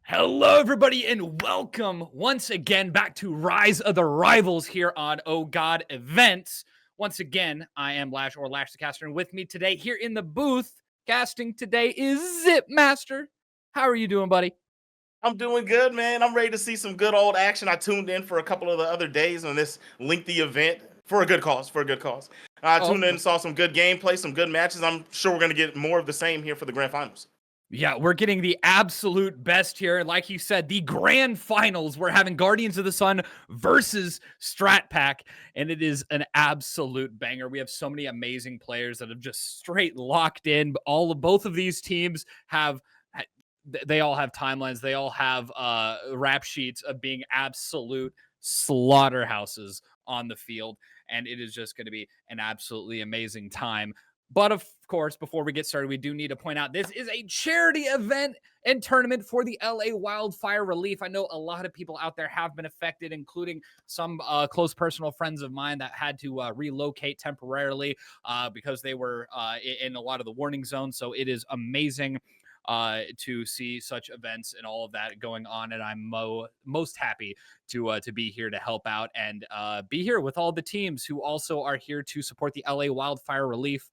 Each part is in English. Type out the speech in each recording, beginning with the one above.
Hello, everybody, and welcome once again back to Rise of the Rivals here on Ohgawdevents. Once again, I am Lash or Lash the Caster, and with me today here in the booth casting today is Zip Master. How are you doing, buddy? I'm doing good, man. I'm ready to see some good old action. I tuned in for a couple of the other days on this lengthy event for a good cause. For a good cause. I tuned in, Oh, saw some good gameplay, some good matches. I'm sure we're going to get more of the same here for the grand finals. yeah, we're getting the absolute best here. And like you said, the grand finals, we're having Guardians of the Sun versus Strat Pack, and it is an absolute banger. We have so many amazing players that have just straight locked in. Both of these teams have they all have timelines. They all have rap sheets of being absolute slaughterhouses on the field, and it is just going to be an absolutely amazing time. But of course, before we get started, we do need to point out this is a charity event and tournament for the LA wildfire relief. I know a lot of people out there have been affected, including some close personal friends of mine that had to relocate temporarily because they were in a lot of the warning zones. So it is amazing to see such events and all of that going on. And I'm most happy to be here to help out and be here with all the teams who also are here to support the LA wildfire relief.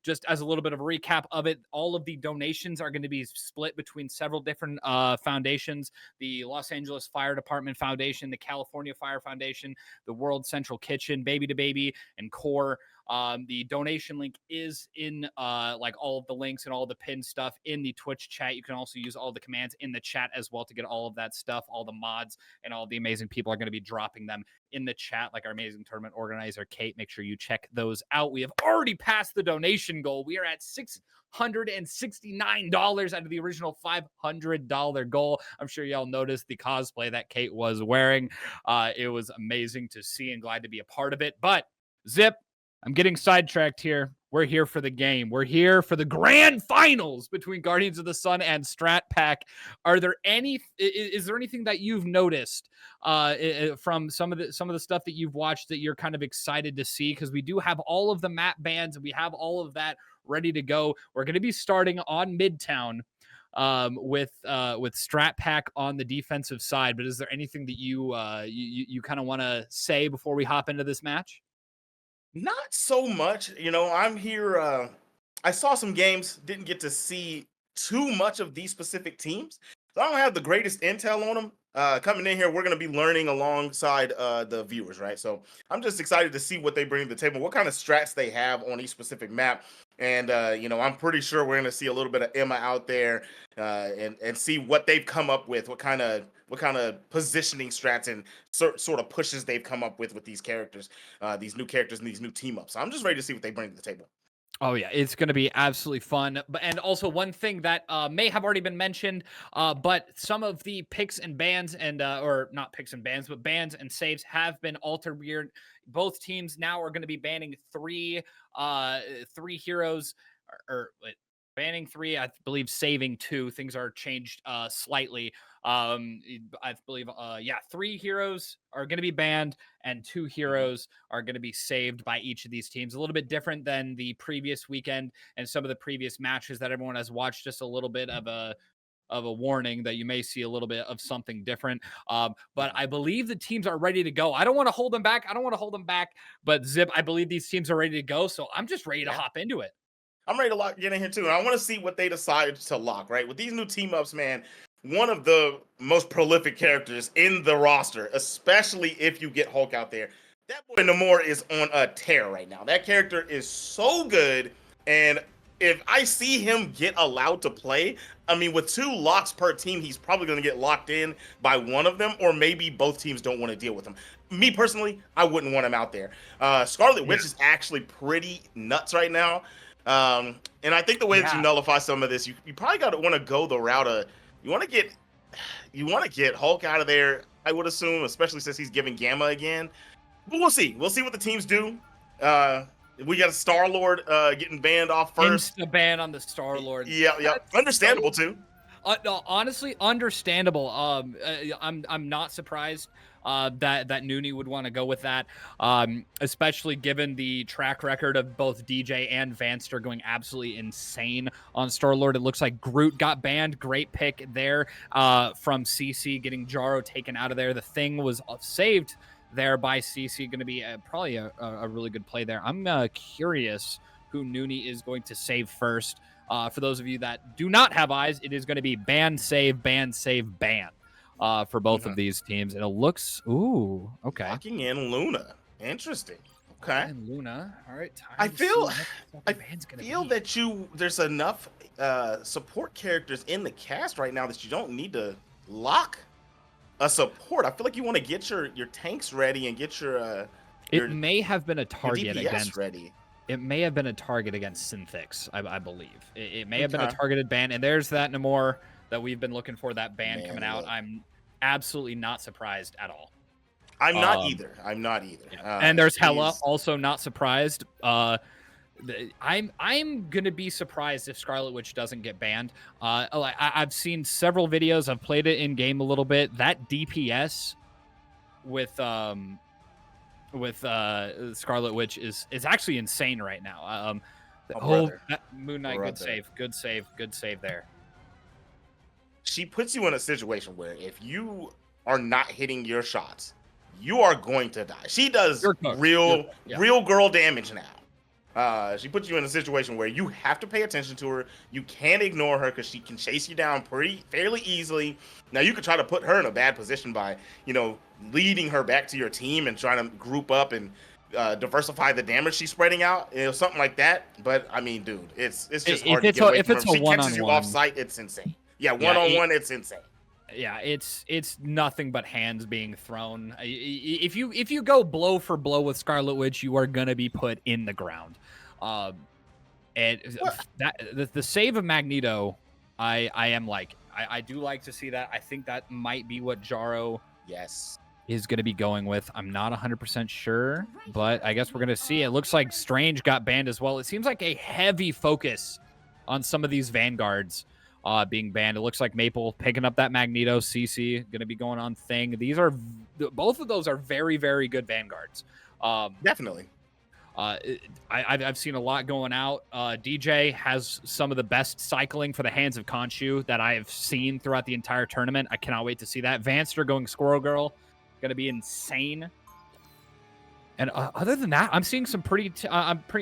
Just as a little bit of a recap of it, all of the donations are going to be split between several different foundations: the Los Angeles Fire Department Foundation, the California Fire Foundation, the World Central Kitchen, Baby to Baby, and Core. The donation link is in like all of the links and all the pinned stuff in the Twitch chat. You can also use all the commands in the chat as well to get all of that stuff. All the mods and all the amazing people are going to be dropping them in the chat, like our amazing tournament organizer, Kate. Make sure you check those out. We have already passed the donation goal. We are at $669 out of the original $500 goal. I'm sure y'all noticed the cosplay that Kate was wearing. It was amazing to see and glad to be a part of it. But Zip, I'm getting sidetracked here. We're here for the game. We're here for the grand finals between Guardians of the Sun and Strat Pack. Are there any? Is there anything that you've noticed from some of the stuff that you've watched that you're kind of excited to see? Because we do have all of the map bans and we have all of that ready to go. We're going to be starting on Midtown with Strat Pack on the defensive side. But is there anything that you kind of want to say before we hop into this match? Not so much. I'm here. I saw some games, didn't get to see too much of these specific teams. So I don't have the greatest intel on them. Coming in here, we're going to be learning alongside the viewers, right? So I'm just excited to see what they bring to the table, what kind of strats they have on each specific map. And, I'm pretty sure we're going to see a little bit of Emma out there and see what they've come up with, what kind of positioning strats and sort of pushes they've come up with these characters, these new characters and these new team ups. So I'm just ready to see what they bring to the table. Oh yeah, it's going to be absolutely fun. And also one thing that may have already been mentioned, but some of the picks and bans and or not picks and bans, but bans and saves have been altered. Weird. Both teams now are going to be banning three heroes or banning three. I believe saving two. Things are changed slightly. I believe three heroes are going to be banned and two Mhm. heroes are going to be saved by each of these teams. A little bit different than the previous weekend and some of the previous matches that everyone has watched. Just a little bit of a warning that you may see a little bit of something different. But Mhm. I believe the teams are ready to go. I don't want to hold them back. But Zip, I believe these teams are ready to go. So I'm just ready to Yeah. hop into it. I'm ready to get in here too. And I want to see what they decide to lock, right? With these new team ups, man, one of the most prolific characters in the roster, especially if you get Hulk out there. That boy Namor is on a tear right now. That character is so good. And if I see him get allowed to play, I mean, with two locks per team, he's probably going to get locked in by one of them, or maybe both teams don't want to deal with him. Me personally, I wouldn't want him out there. Scarlet Yeah. Witch is actually pretty nuts right now. And I think the way that you Yeah. nullify some of this, you probably got to want to go the route of you want to get you want to get Hulk out of there. I would assume, especially since he's giving Gamma again. But we'll see. We'll see what the teams do. Uh, we got a Star Lord getting banned off first. Insta ban on the Star Lord. Yeah, yeah, That's so understandable too. no, honestly, understandable. I'm not surprised. that Nooney would want to go with that, especially given the track record of both DJ and Vanster going absolutely insane on Starlord. It looks like Groot got banned. Great pick there from CC, getting Jaro taken out of there. The thing was saved there by CC. Going to be probably a really good play there. I'm curious who Nooney is going to save first. For those of you that do not have eyes, it is going to be ban, save, ban, save, ban for both of these teams. And it looks, ooh, okay. Locking in Luna. Interesting. Okay. And Luna. All right. I feel that there's enough support characters in the cast right now that you don't need to lock a support. I feel like you want to get your tanks ready and get your it may have been a target against ready. It may have been a target against Synthics, I believe. It may have been a targeted ban, and there's that Namor that we've been looking for, that ban coming out. I'm absolutely not surprised at all. I'm not either. Yeah. And there's Hella, also not surprised. I'm gonna be surprised if Scarlet Witch doesn't get banned. I've seen several videos. I've played it in game a little bit. That DPS with Scarlet Witch is actually insane right now. Moon Knight, good save there. She puts you in a situation where if you are not hitting your shots, you are going to die. She does real girl damage now. She puts you in a situation where you have to pay attention to her. You can't ignore her because she can chase you down fairly easily. Now you could try to put her in a bad position by, leading her back to your team and trying to group up and diversify the damage she's spreading out, something like that. But I mean, dude, it's just hard to get away from her. If she catches you off site, it's insane. Yeah, one-on-one, it's insane. Yeah, it's nothing but hands being thrown. If you go blow for blow with Scarlet Witch, you are gonna be put in the ground. And the save of Magneto, I do like to see that. I think that might be what Jaro is going to be going with. I'm not 100% sure, but I guess we're going to see. It looks like Strange got banned as well. It seems like a heavy focus on some of these Vanguards being banned. It looks like Maple picking up that Magneto. CC going to be going on Thing. Both of those are very, very good Vanguards. Definitely. I've seen a lot going out. DJ has some of the best cycling for the hands of Khonshu that I have seen throughout the entire tournament. I cannot wait to see that. Vanster going Squirrel Girl, going to be insane. And other than that, I'm seeing some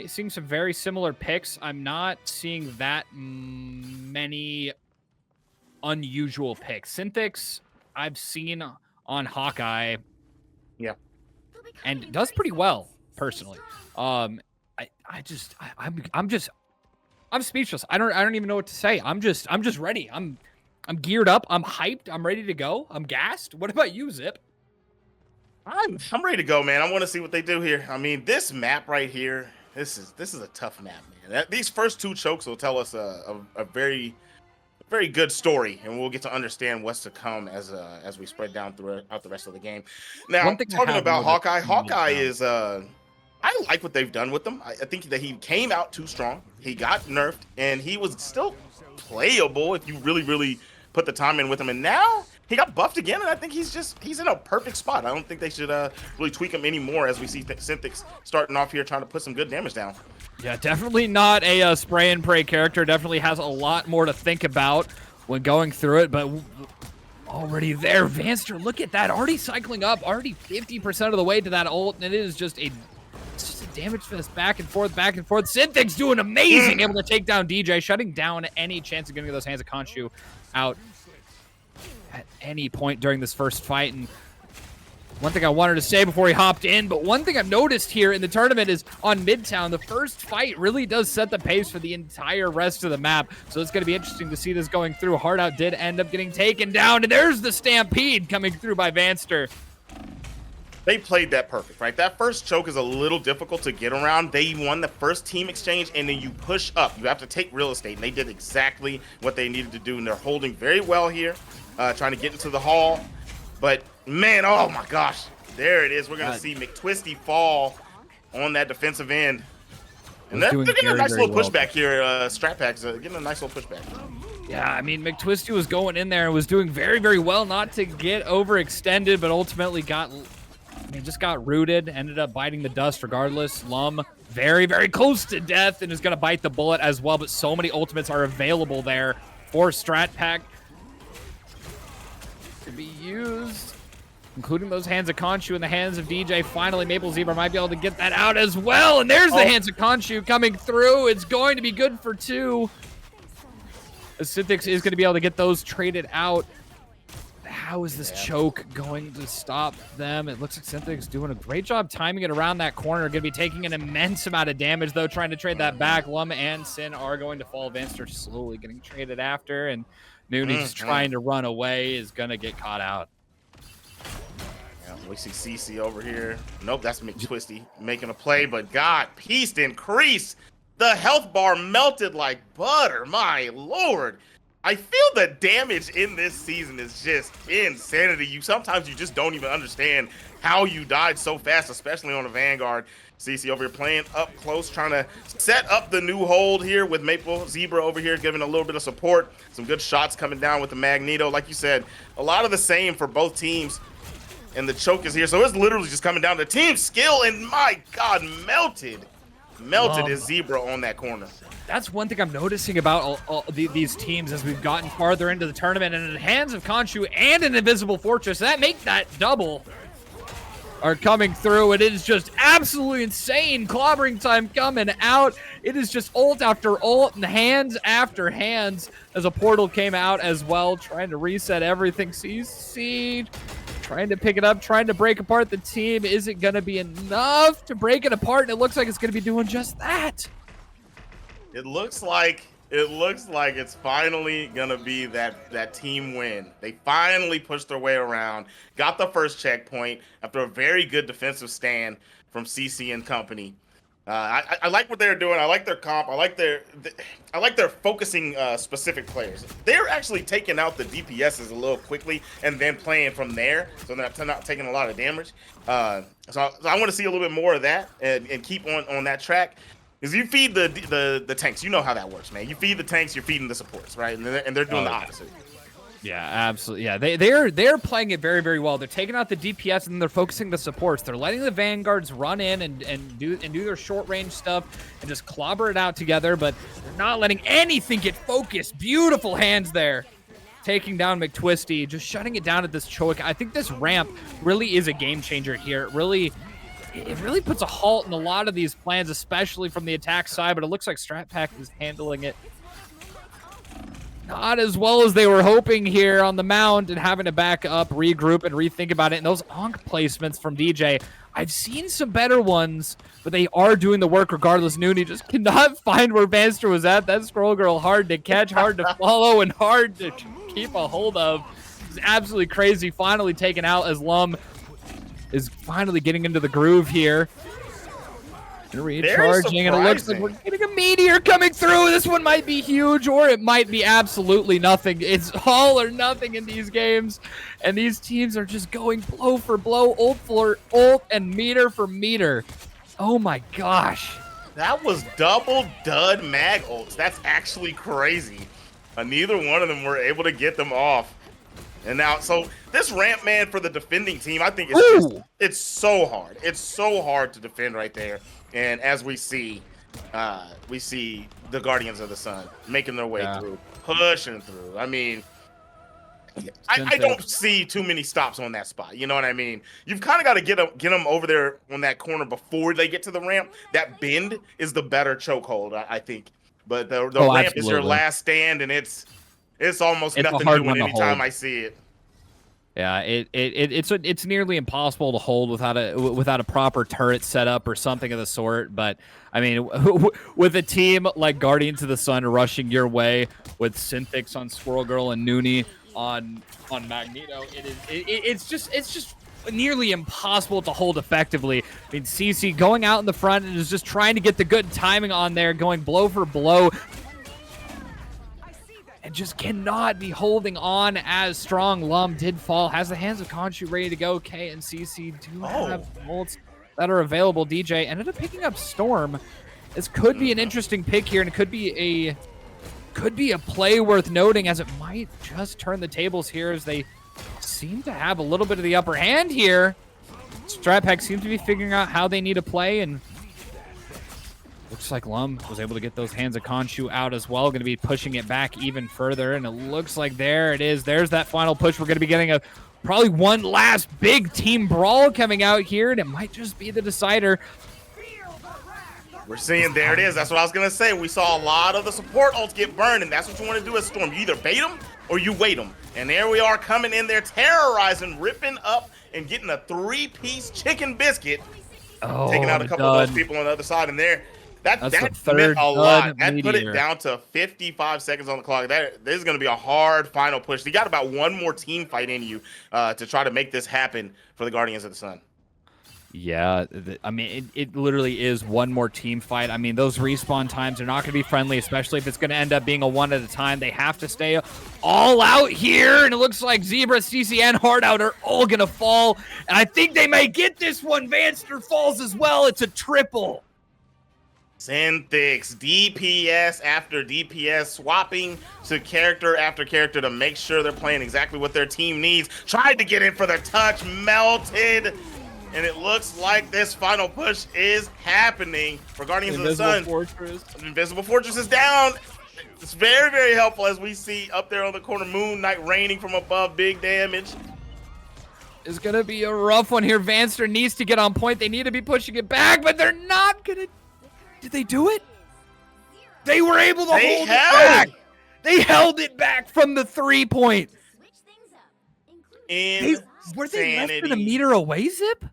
seeing some very similar picks. I'm not seeing that many unusual picks. Synthics I've seen on Hawkeye, and does pretty well personally. I'm speechless. I don't even know what to say. I'm just ready. I'm geared up. I'm hyped. I'm ready to go. I'm gassed. What about you, Zip? I'm ready to go, man. I want to see what they do here. I mean, this map right here, this is a tough map, man. These first two chokes will tell us a very, very good story, and we'll get to understand what's to come as we spread down throughout the rest of the game. Now, talking about Hawkeye is I like what they've done with him. I think that he came out too strong. He got nerfed, and he was still playable if you really, really put the time in with him. And now he got buffed again, and I think he's in a perfect spot. I don't think they should really tweak him anymore as we see Synthics starting off here trying to put some good damage down. Yeah, definitely not a spray and pray character. Definitely has a lot more to think about when going through it, but already there. Vanster, look at that. Already cycling up, already 50% of the way to that ult, and it is just a damage fest back and forth, back and forth. Synthics doing amazing, able to take down DJ, shutting down any chance of getting those hands of Khonshu out at any point during this first fight. And one thing I wanted to say before he hopped in, but one thing I've noticed here in the tournament is on Midtown, the first fight really does set the pace for the entire rest of the map. So it's going to be interesting to see this going through. Hardout did end up getting taken down, and there's the Stampede coming through by Vanster. They played that perfect, right? That first choke is a little difficult to get around. They won the first team exchange, and then you push up. You have to take real estate, and they did exactly what they needed to do, and they're holding very well here, trying to get into the hall. But, man, oh, my gosh. There it is. We're going to see McTwisty fall on that defensive end. And they're getting a nice little pushback here. Strat Pack's getting a nice little pushback. Yeah, I mean, McTwisty was going in there and was doing very, very well not to get overextended, but ultimately just got rooted, ended up biting the dust regardless. Lum, very, very close to death and is going to bite the bullet as well, but so many ultimates are available there for Strat Pack to be used, including those hands of Khonshu in the hands of DJ. Finally, Maple Zebra might be able to get that out as well, and there's the hands of Khonshu coming through. It's going to be good for 2. Synthix is going to be able to get those traded out. How is this choke going to stop them? It looks like Synthix doing a great job timing it around that corner. Going to be taking an immense amount of damage, though, trying to trade that back. Lum and Sin are going to fall. Vanster slowly getting traded after, and Nooney just trying to run away is going to get caught out. Yeah, we see CC over here. Nope, that's McTwisty making a play, but God, peace increase. The health bar melted like butter. My Lord. I feel the damage in this season is just insanity. Sometimes you just don't even understand how you died so fast, especially on a Vanguard. CC over here playing up close, trying to set up the new hold here with Maple Zebra over here, giving a little bit of support. Some good shots coming down with the Magneto. Like you said, a lot of the same for both teams. And the choke is here. So it's literally just coming down to team skill. And my God, melted his Zebra on that corner. That's one thing I'm noticing about these teams as we've gotten farther into the tournament, and in the hands of Khonshu and an Invisible Fortress, that make that double are coming through. It is just absolutely insane. Clobbering time coming out. It is just ult after ult and hands after hands as a portal came out as well, trying to reset everything. CC trying to pick it up, trying to break apart the team. Is it going to be enough to break it apart? And it looks like it's going to be doing just that. It looks like it's finally going to be that team win. They finally pushed their way around, got the first checkpoint after a very good defensive stand from CC and company. I like what they're doing. I like their comp. I like their focusing specific players. They're actually taking out the DPSs a little quickly and then playing from there, so they're not taking a lot of damage. So I want to see a little bit more of that and keep on that track. Because you feed the tanks, you know how that works, man. You feed the tanks, you're feeding the supports, right? And they're doing the opposite. Yeah, absolutely. Yeah, they're playing it very, very well. They're taking out the DPS and then they're focusing the supports. They're letting the Vanguards run in and do their short range stuff and just clobber it out together, but they're not letting anything get focused. Beautiful hands there. Taking down McTwisty, just shutting it down at this choke. I think this ramp really is a game changer here. It really puts a halt in a lot of these plans, especially from the attack side, but it looks like Strat Pack is handling it not as well as they were hoping here on the mound and having to back up, regroup, and rethink about it. And those Onk placements from DJ, I've seen some better ones, but they are doing the work regardless. Nooney just cannot find where Vanster was at. That Scroll Girl, hard to catch, hard to follow, and hard to keep a hold of. It's absolutely crazy. Finally taken out as Lum is finally getting into the groove here. Recharging, and it looks like we're getting a meteor coming through. This one might be huge, or it might be absolutely nothing. It's all or nothing in these games, and these teams are just going blow for blow, ult for ult, and meter for meter. Oh my gosh. That was double dud mag ults. That's actually crazy. Neither one of them were able to get them off. And now, so this ramp, man, for the defending team, I think it's so hard. It's so hard to defend right there. And as we see the Guardians of the Sun making their way through, pushing through. I mean, I don't see too many stops on that spot. You know what I mean? You've kind of got to get them over there on that corner before they get to the ramp. That bend is the better chokehold, I think. But the ramp is your last stand, and it's almost nothing doing anytime I see it. Yeah, it's nearly impossible to hold without a proper turret setup or something of the sort. But I mean, with a team like Guardians of the Sun rushing your way, with Synthix on Squirrel Girl and Nooney on Magneto, it's just nearly impossible to hold effectively. I mean, CC going out in the front and is just trying to get the good timing on there, going blow for blow. And just cannot be holding on as strong. Lum did fall, has the hands of Khonshu ready to go. K and CC do have ults that are available. DJ ended up picking up Storm. This could be an interesting pick here, and it could be could be a play worth noting, as it might just turn the tables here, as they seem to have a little bit of the upper hand here. Strat Pack seems to be figuring out how they need to play, and looks like Lum was able to get those hands of Khonshu out as well. Going to be pushing it back even further, and it looks like there it is. There's that final push. We're going to be getting probably one last big team brawl coming out here, and it might just be the decider. We're seeing, there it is. That's what I was going to say. We saw a lot of the support ults get burned, and that's what you want to do as Storm. You either bait them or you wait them. And there we are coming in there, terrorizing, ripping up, and getting a 3-piece chicken biscuit. Taking out a couple of those people on the other side. And there, that meant a lot. That put it down to 55 seconds on the clock. This is going to be a hard final push. You got about one more team fight in you to try to make this happen for the Guardians of the Sun. Yeah, I mean, it literally is one more team fight. I mean, those respawn times are not going to be friendly, especially if it's going to end up being a one at a time. They have to stay all out here, and it looks like Zebra, CC, and Hardout are all going to fall. And I think they may get this one. Vanster falls as well. It's a triple. Synthics, DPS after DPS, swapping to character after character to make sure they're playing exactly what their team needs. Tried to get in for the touch, melted. And it looks like this final push is happening for Guardians of the Sun. Invisible Fortress is down. It's very, very helpful, as we see up there on the corner. Moon Knight raining from above, big damage. It's going to be a rough one here. Vanster needs to get on point. They need to be pushing it back, but they're not going to. Did they do it? They were able to hold it back. They held it back from the 3-point. Were they less than a meter away, Zip?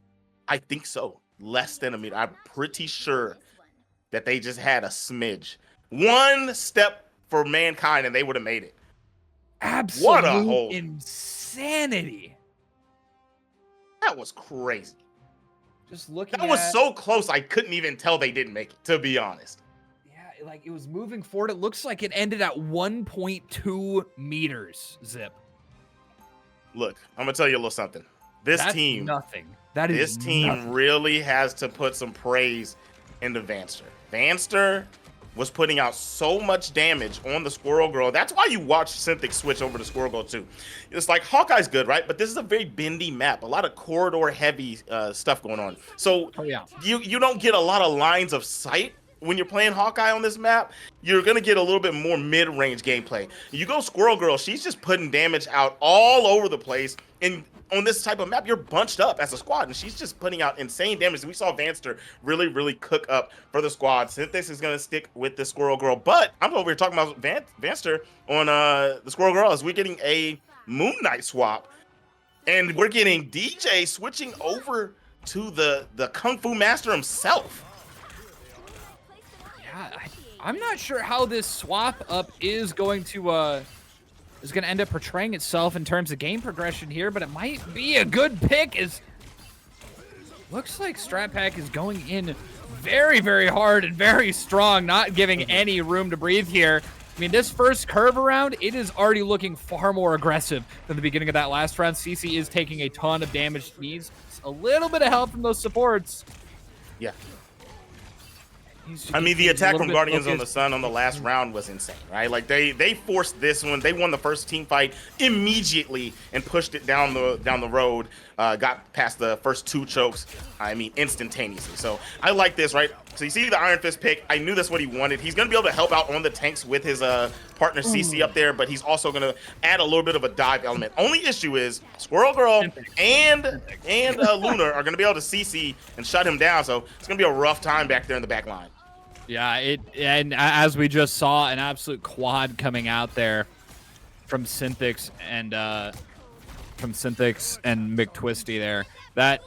I think so. Less than a meter. I'm pretty sure that they just had a smidge. One step for Mankind and they would have made it. Absolute what a hold. Insanity. That was crazy. Just looking That was so close, I couldn't even tell they didn't make it, to be honest. Yeah, like it was moving forward. It looks like it ended at 1.2 meters, Zip. Look, I'm going to tell you a little something. This team really has to put some praise into Vanster. Vanster was putting out so much damage on the Squirrel Girl. That's why you watch Synthic switch over to Squirrel Girl too. It's like Hawkeye's good, right? But this is a very bendy map. A lot of corridor heavy stuff going on. So you don't get a lot of lines of sight when you're playing Hawkeye on this map. You're going to get a little bit more mid-range gameplay. You go Squirrel Girl, she's just putting damage out all over the place. And on this type of map, you're bunched up as a squad, and she's just putting out insane damage. And we saw Vanster really, really cook up for the squad. Synthics is going to stick with the Squirrel Girl. But I'm over here talking about Vanster on the Squirrel Girl as we're getting a Moon Knight swap. And we're getting DJ switching over to the Kung Fu Master himself. I'm not sure how this swap up is going to end up portraying itself in terms of game progression here, but it might be a good pick. Looks like Strat Pack is going in very, very hard and very strong, not giving any room to breathe here. I mean, this first curve around, it is already looking far more aggressive than the beginning of that last round. CC is taking a ton of damage. Needs a little bit of help from those supports. Yeah. I mean, the attack from Guardians on the Sun on the last round was insane, right? Like they forced this one. They won the first team fight immediately and pushed it down the road. Got past the first 2 chokes. I mean, instantaneously. So I like this, right? So you see the Iron Fist pick. I knew that's what he wanted. He's gonna be able to help out on the tanks with his partner CC up there, but he's also gonna add a little bit of a dive element. Only issue is Squirrel Girl and Luna are gonna be able to CC and shut him down. So it's gonna be a rough time back there in the back line. Yeah, and as we just saw, an absolute quad coming out there from Synthics and McTwisty there. That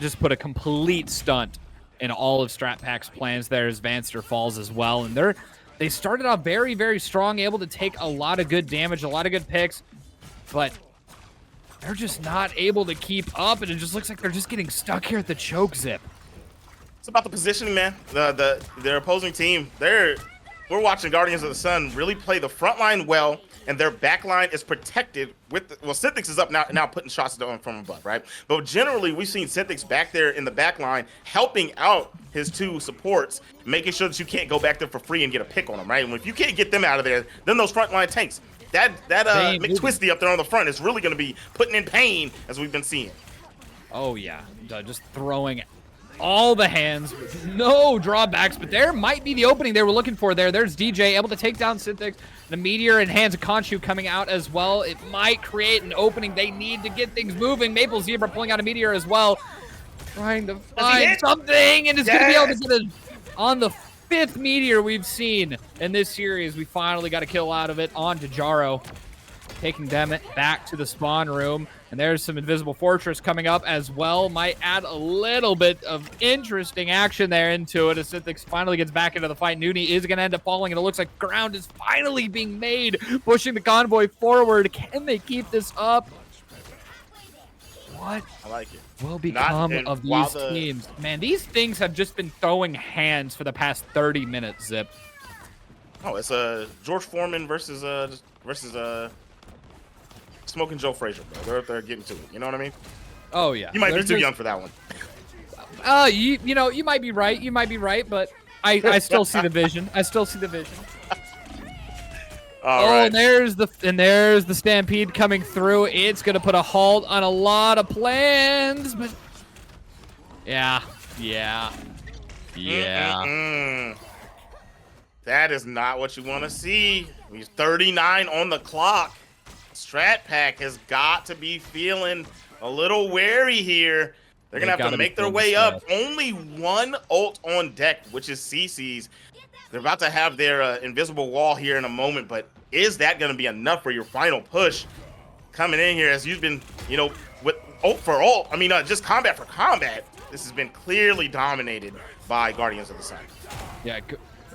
just put a complete stunt in all of Strat Pack's plans there as Vanster falls as well. And they started off very, very strong, able to take a lot of good damage, a lot of good picks, but they're just not able to keep up, and it just looks like they're just getting stuck here at the choke, Zip. It's about the positioning, man. Their opposing team, they're we're watching Guardians of the Sun really play the front line well, and their back line is protected with well, Synthics is up now putting shots down from above, right? But generally, we've seen Synthics back there in the back line helping out his two supports, making sure that you can't go back there for free and get a pick on them, right? And if you can't get them out of there, then those front line tanks, that McTwisty up there on the front is really going to be putting in pain, as we've been seeing. Oh, yeah. Just throwing all the hands with no drawbacks, but there might be the opening they were looking for there. There's DJ able to take down Synthics. The Meteor and Hands of Khonshu coming out as well. It might create an opening. They need to get things moving. Maple Zebra pulling out a Meteor as well. Trying to find something, and it's going to be able to get it on the 5th Meteor we've seen in this series. We finally got a kill out of it on Jaro, taking them back to the spawn room. And there's some Invisible Fortress coming up as well. Might add a little bit of interesting action there into it as Synthics finally gets back into the fight. Nooney is going to end up falling, and it looks like ground is finally being made, pushing the convoy forward. Can they keep this up? What I like it. will become of these teams? Man, these things have just been throwing hands for the past 30 minutes, Zip. Oh, it's George Foreman versus Smoking Joe Frazier, bro. They're getting to it. You know what I mean? Oh, yeah. You might be too young for that one. You know, you might be right. You might be right, but I still see the vision. I still see the vision. All right. There's the Stampede coming through. It's gonna put a halt on a lot of plans, but yeah. That is not what you want to see. He's 39 on the clock. Strat Pack has got to be feeling a little wary here. They're going to have to make their way up. Only one ult on deck, which is CC's. They're about to have their invisible wall here in a moment, but is that going to be enough for your final push? Coming in here, as you've been, with ult for ult, just combat for combat, this has been clearly dominated by Guardians of the Sun. Yeah,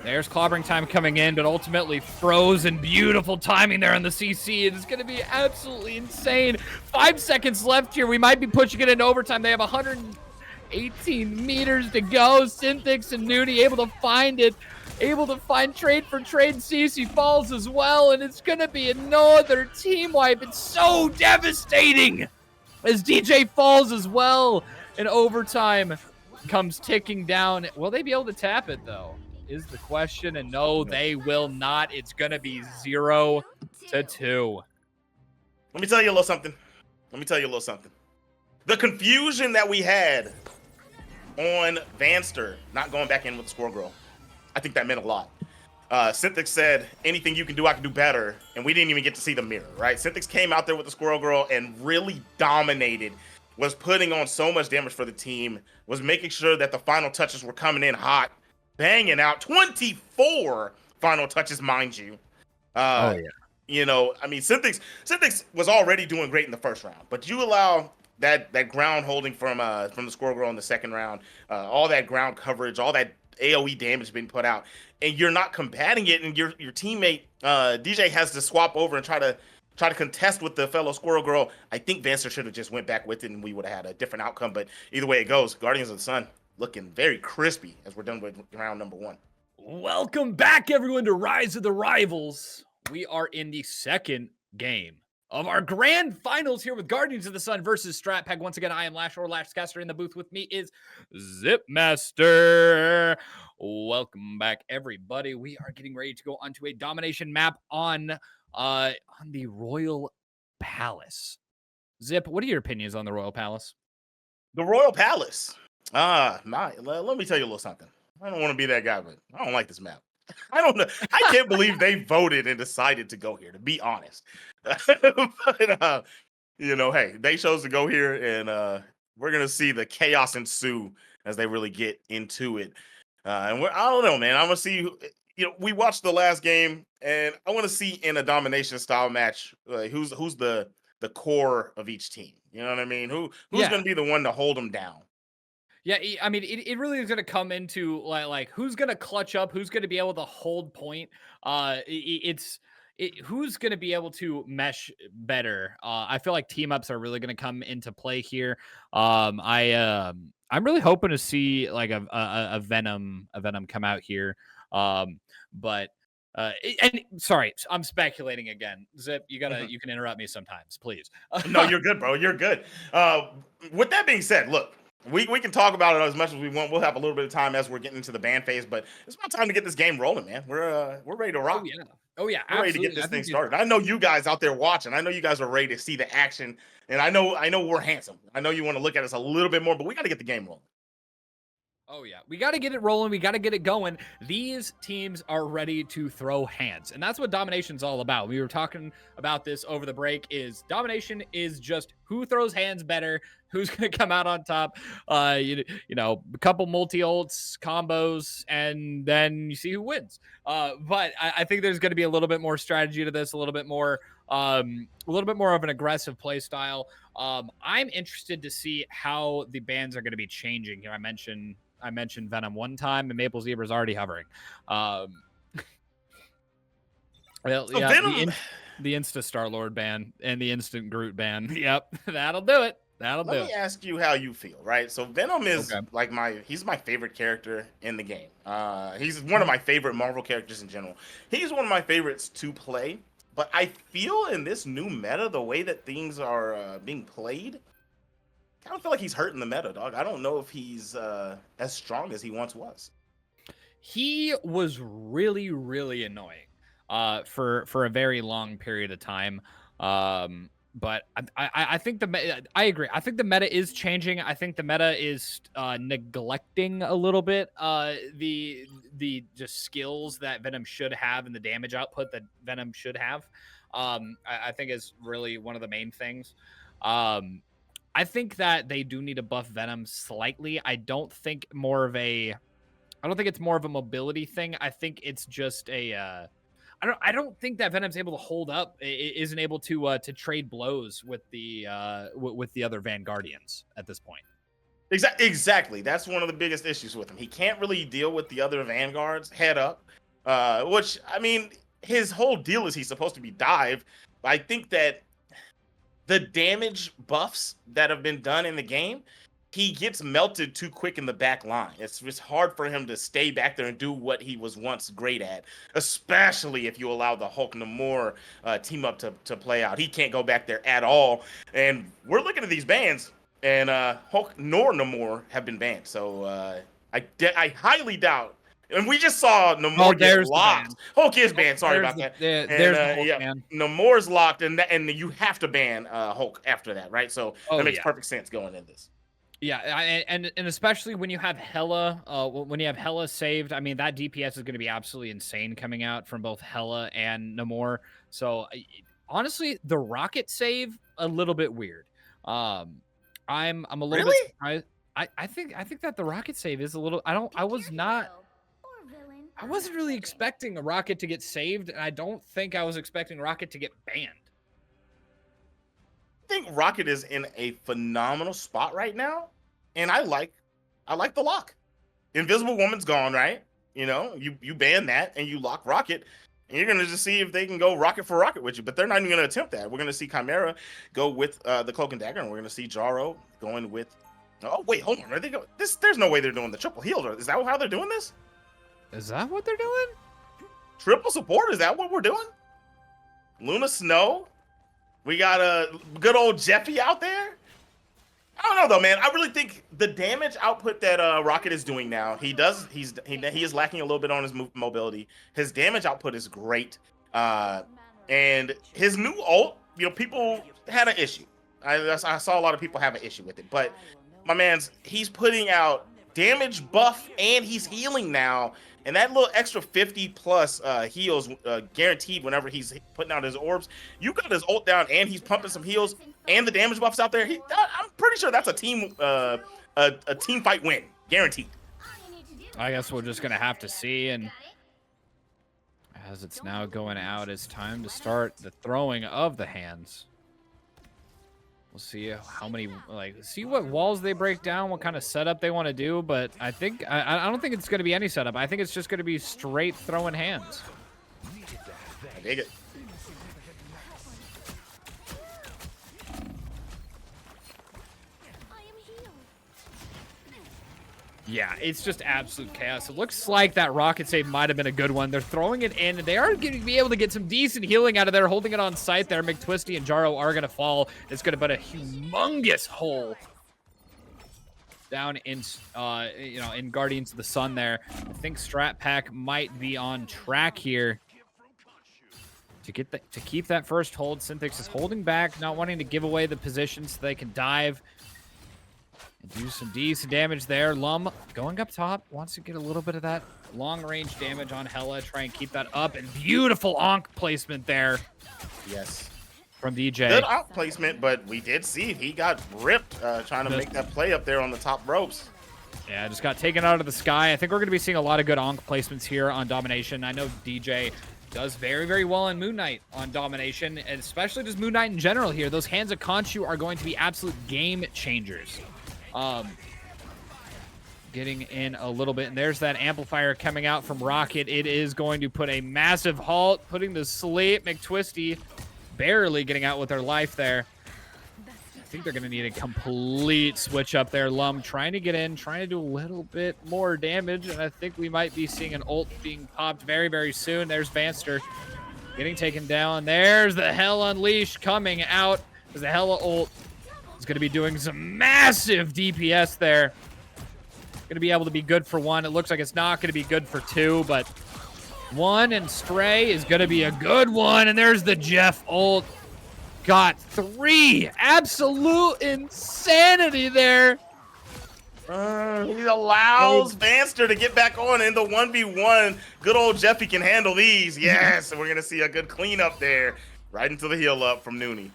there's clobbering time coming in, but ultimately frozen. Beautiful timing there on the CC. It is going to be absolutely insane. 5 seconds left here. We might be pushing it into overtime. They have 118 meters to go. Synthics and Nooney able to find it. Able to find trade for trade. CC falls as well, and it's going to be another team wipe. It's so devastating as DJ falls as well. And overtime comes ticking down. Will they be able to tap it, though? Is the question, and no, they will not. It's gonna be 0-2. Let me tell you a little something. The confusion that we had on Vanster not going back in with the Squirrel Girl, I think that meant a lot. Synthics said, anything you can do, I can do better, and we didn't even get to see the mirror, right? Synthics came out there with the Squirrel Girl and really dominated, was putting on so much damage for the team, was making sure that the final touches were coming in hot, banging out 24 final touches, mind you. Synthics was already doing great in the first round, but you allow that ground holding from the Squirrel Girl in the second round, all that ground coverage, all that AoE damage being put out, and you're not combating it, and your teammate DJ has to swap over and try to contest with the fellow Squirrel Girl. I think Vancer should have just went back with it, and we would have had a different outcome. But either way it goes, Guardians of the Sun looking very crispy as we're done with round number 1. Welcome back, everyone, to Rise of the Rivals. We are in the second game of our grand finals here with Guardians of the Sun versus Strat Pack. Once again, I am Lash or Lashcaster. In the booth with me is Zipmaster. Welcome back, everybody. We are getting ready to go onto a domination map on the Royal Palace. Zip, what are your opinions on the Royal Palace? The Royal Palace. Let me tell you a little something. I don't want to be that guy, but I don't like this map. I don't know. I can't believe they voted and decided to go here, to be honest. But, hey, they chose to go here, and we're going to see the chaos ensue as they really get into it. I don't know, man. I'm going to see, we watched the last game, and I want to see in a domination style match, who's the core of each team. You know what I mean? Who's going to be the one to hold them down? Yeah, I mean, it really is going to come into like who's going to clutch up, who's going to be able to hold point. Who's going to be able to mesh better. I feel like team ups are really going to come into play here. I'm really hoping to see like a Venom come out here. But And sorry, I'm speculating again. Zip, Mhm. you can interrupt me sometimes, please. No, you're good, bro. You're good. With that being said, look, we can talk about it as much as we want. We'll have a little bit of time as we're getting into the ban phase, but it's about time to get this game rolling, man. We're ready to Oh rock. yeah. Oh yeah, We're ready to get absolutely. this I thing think it started. I know you guys out there watching. I know you guys are ready to see the action, and I know we're handsome. I know you want to look at us a little bit more, but we got to get the game rolling. Oh yeah, we got to get it rolling. We got to get it going. These teams are ready to throw hands, and that's what domination's all about. We were talking about this over the break. Is domination is just who throws hands better, who's going to come out on top. You know, a couple multi ults, combos, and then you see who wins. But I think there's going to be a little bit more strategy to this, a little bit more of an aggressive play style. I'm interested to see how the bans are going to be changing here. I mentioned Venom one time, and Maple Zebra's already hovering. Um, well, So yeah, Venom, the Insta Star Lord ban and the Instant Groot ban. Yep, that'll do it. That'll let do me it. ask you how you feel, right? So Venom is Okay. like he's my favorite character in the game. He's one of Mhm. my favorite Marvel characters in general. He's one of my favorites to play, but I feel in this new meta, the way that things are being played, I don't feel like he's hurting the meta, dog. I don't know if he's as strong as he once was. He was really, really annoying for a very long period of time. But I think I agree. I think the meta is changing. I think the meta is neglecting a little bit the just skills that Venom should have and the damage output that Venom should have. I think is really one of the main things. Um, I think that they do need to buff Venom slightly. I don't think it's more of a mobility thing. I think it's just I don't think that Venom's able to hold up. Isn't able to trade blows with with the other Vanguardians at this point. Exactly. That's one of the biggest issues with him. He can't really deal with the other vanguards head up. Which I mean, his whole deal is he's supposed to be dive. I think that the damage buffs that have been done in the game, he gets melted too quick in the back line. It's just hard for him to stay back there and do what he was once great at, especially if you allow the Hulk Namor team up to play out. He can't go back there at all. And we're looking at these bans, and Hulk nor Namor have been banned. So I highly doubt. And we just saw Oh, Namor get there's the locked. ban. Hulk is Oh, banned. Sorry about that. And there's the Hulk yeah, ban. Namor's locked, and you have to ban Hulk after that, right? So that Oh makes yeah. perfect sense going in this. Yeah, and especially when you have Hela, when you have Hela saved, I mean that DPS is going to be absolutely insane coming out from both Hela and Namor. So honestly, the rocket save a little bit weird. I'm a little bit Really? surprised. I think that the rocket save is a little. I wasn't really expecting a rocket to get saved, and I don't think I was expecting rocket to get banned. I think Rocket is in a phenomenal spot right now, and I like the lock. Invisible Woman's gone, right? You know, you ban that and you lock Rocket, and you're gonna just see if they can go rocket for rocket with you. But they're not even gonna attempt that. We're gonna see Chimera go with the Cloak and Dagger, and we're gonna see Jaro going with. Oh wait, hold on. Are they go? This there's no way they're doing the triple heal. Is that how they're doing this? Is that what they're doing? Triple support? Is that what we're doing? Luna Snow. We got a good old Jeffy out there. I don't know though, man. I really think the damage output that Rocket is doing now, he is lacking a little bit on his mobility. His damage output is great, and his new ult, you know, people had an issue. I saw a lot of people have an issue with it, but my man's he's putting out damage buff and he's healing now, and that little extra 50 plus heals guaranteed whenever he's putting out his orbs. You got his ult down and he's pumping some heals and the damage buffs out there. I'm pretty sure that's a team fight win, guaranteed. I guess we're just gonna have to see. And as it's now going out, it's time to start the throwing of the hands. We'll see how many, see what walls they break down, what kind of setup they want to do. But I don't think it's going to be any setup. I think it's just going to be straight throwing hands. I dig it. Yeah, it's just absolute chaos. It looks like that rocket save might have been a good one. They're throwing it in, and they are going to be able to get some decent healing out of there, holding it on site there. McTwisty and Jaro are going to fall. It's going to put a humongous hole down in, in Guardians of the Sun there. I think Strat Pack might be on track here to keep that first hold. Synthix is holding back, not wanting to give away the position so they can dive and do some decent damage there. Lum going up top, wants to get a little bit of that long-range damage on Hella, try and keep that up. And beautiful Onk placement there. Yes. From DJ. Good Onk placement, but we did see he got ripped trying to make that play up there on the top ropes. Yeah, just got taken out of the sky. I think we're going to be seeing a lot of good Onk placements here on Domination. I know DJ does very, very well in Moon Knight on Domination, and especially just Moon Knight in general here. Those Hands of Khonshu are going to be absolute game changers. Getting in a little bit, and there's that amplifier coming out from Rocket. It is going to put a massive halt, putting to sleep. McTwisty barely getting out with their life there. I think they're going to need a complete switch up there. Lum trying to get in, trying to do a little bit more damage, and I think we might be seeing an ult being popped very, very soon. There's Vanster getting taken down. There's the Hell Unleashed coming out. There's the Hella ult. Is going to be doing some massive DPS there. Going to be able to be good for one. It looks like it's not going to be good for two, but one and Stray is going to be a good one. And there's the Jeff ult. Got three. Absolute insanity there. He allows Vanster to get back on in the 1v1. Good old Jeffy can handle these. Yes, and we're going to see a good cleanup there. Right into the heal up from Noonie.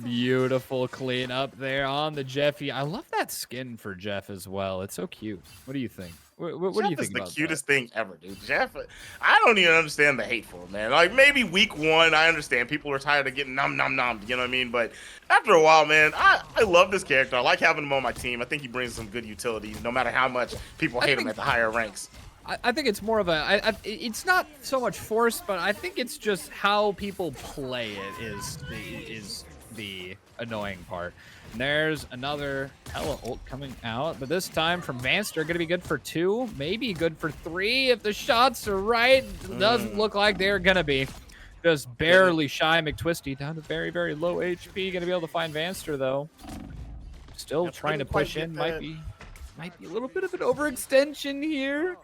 Beautiful cleanup there on the Jeffy. I love that skin for Jeff as well. It's so cute. What do you think? What do you think about that? Jeff is the cutest thing ever, dude. Jeff, I don't even understand the hate for him, man. Like, maybe week one, I understand. People are tired of getting nom, you know what I mean? But after a while, man, I love this character. I like having him on my team. I think he brings some good utility, no matter how much people hate him at the higher ranks. I think it's more of it's not so much forced, but I think it's just how people play it is the annoying part. And there's another Hella ult coming out, but this time from Vanster, going to be good for two, maybe good for three if the shots are right. It doesn't look like they're going to be. Just barely shy. McTwisty down to very, very low HP. Going to be able to find Vanster, though. Still trying to push in. Might be a little bit of an overextension here,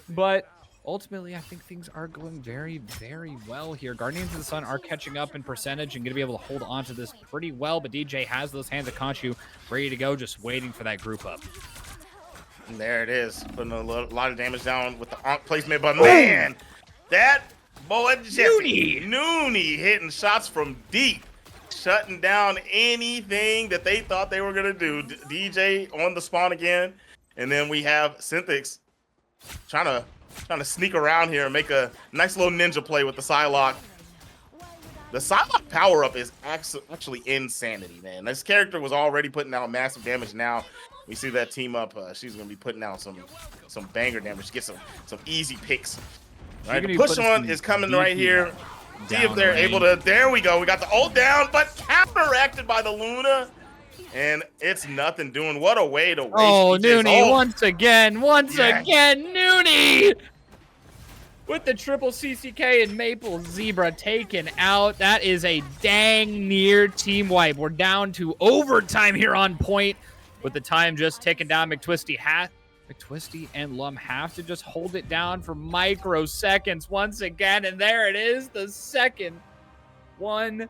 but ultimately, I think things are going very, very well here. Guardians of the Sun are catching up in percentage and going to be able to hold on to this pretty well, but DJ has those Hands of Khonshu ready to go, just waiting for that group up. And there it is, putting a lot of damage down with the Onk placement, but man, that boy Jeffy Noonie hitting shots from deep, shutting down anything that they thought they were going to do. DJ on the spawn again, and then we have Synthix trying to sneak around here and make a nice little ninja play with the Psylocke. The Psylocke power-up is actually insanity, man. This character was already putting out massive damage. Now we see that team up. She's going to be putting out some banger damage. Get some easy picks. Right, the push on is coming right here. See if they're able to. There we go. We got the ult down, but counteracted by the Luna. And it's nothing doing. What a way to waste. Oh, Noonie, once again, Noonie! With the triple CCK and Maple Zebra taken out. That is a dang near team wipe. We're down to overtime here on point with the time just ticking down. McTwisty and Lum have to just hold it down for microseconds once again. And there it is, the second one.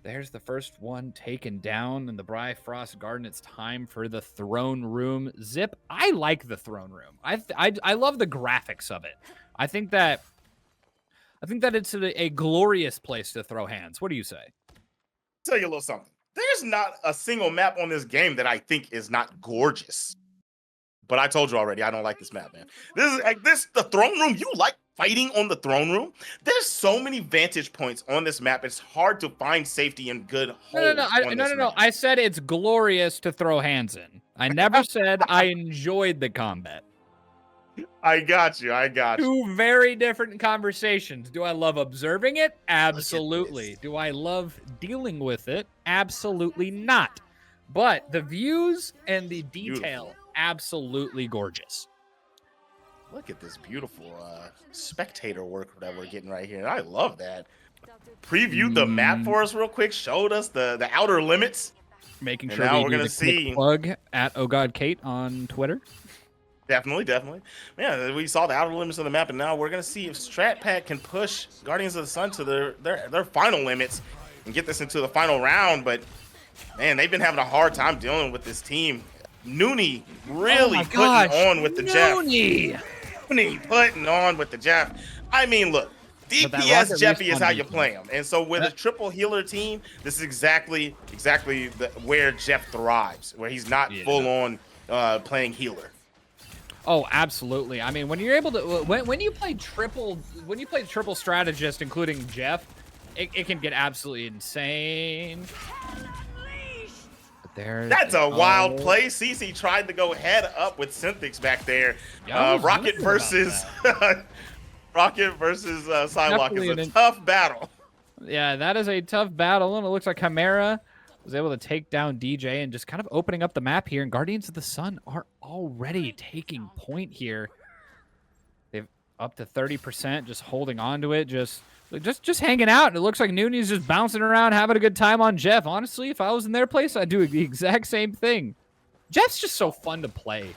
There's the first one taken down in the Bifrost Garden. It's time for the throne room. Zip, I like the throne room. I love the graphics of it. I think that it's a glorious place to throw hands. What do you say? Tell you a little something. There's not a single map on this game that I think is not gorgeous. But I told you already, I don't like this map, man. The throne room. You like fighting on the throne room? There's so many vantage points on this map. It's hard to find safety and good holds. No. I said it's glorious to throw hands in. I never said I enjoyed the combat. I got you. Two very different conversations. Do I love observing it? Absolutely. Do I love dealing with it? Absolutely not. But the views and the detail absolutely gorgeous. Look at this beautiful spectator work that we're getting right here. I love that. Previewed the map for us real quick, showed us the outer limits. Making And sure now we we're do gonna the quick see. plug at Ohgawdevents on Twitter. Definitely. Yeah, we saw the outer limits of the map, and now we're gonna see if Strat Pack can push Guardians of the Sun to their final limits and get this into the final round. But man, they've been having a hard time dealing with this team. Nooney really putting on with the Jeff. Nooney putting on with the Jeff. I mean, look, DPS Jeffy is how you play him. And so with a triple healer team, this is exactly where Jeff thrives, where he's not full on playing healer. Oh, absolutely. I mean, when you're able to when you play triple strategist, including Jeff, it can get absolutely insane. That's a wild play. CC tried to go head up with Synthix back there. Rocket versus Rocket versus Psylocke is a tough battle. Yeah, that is a tough battle, and it looks like Chimera was able to take down DJ and just kind of opening up the map here, and Guardians of the Sun are already taking point here. They've up to 30%, just holding on to it, just hanging out. And it looks like Nooney's just bouncing around, having a good time on Jeff. Honestly, if I was in their place, I'd do the exact same thing. Jeff's just so fun to play.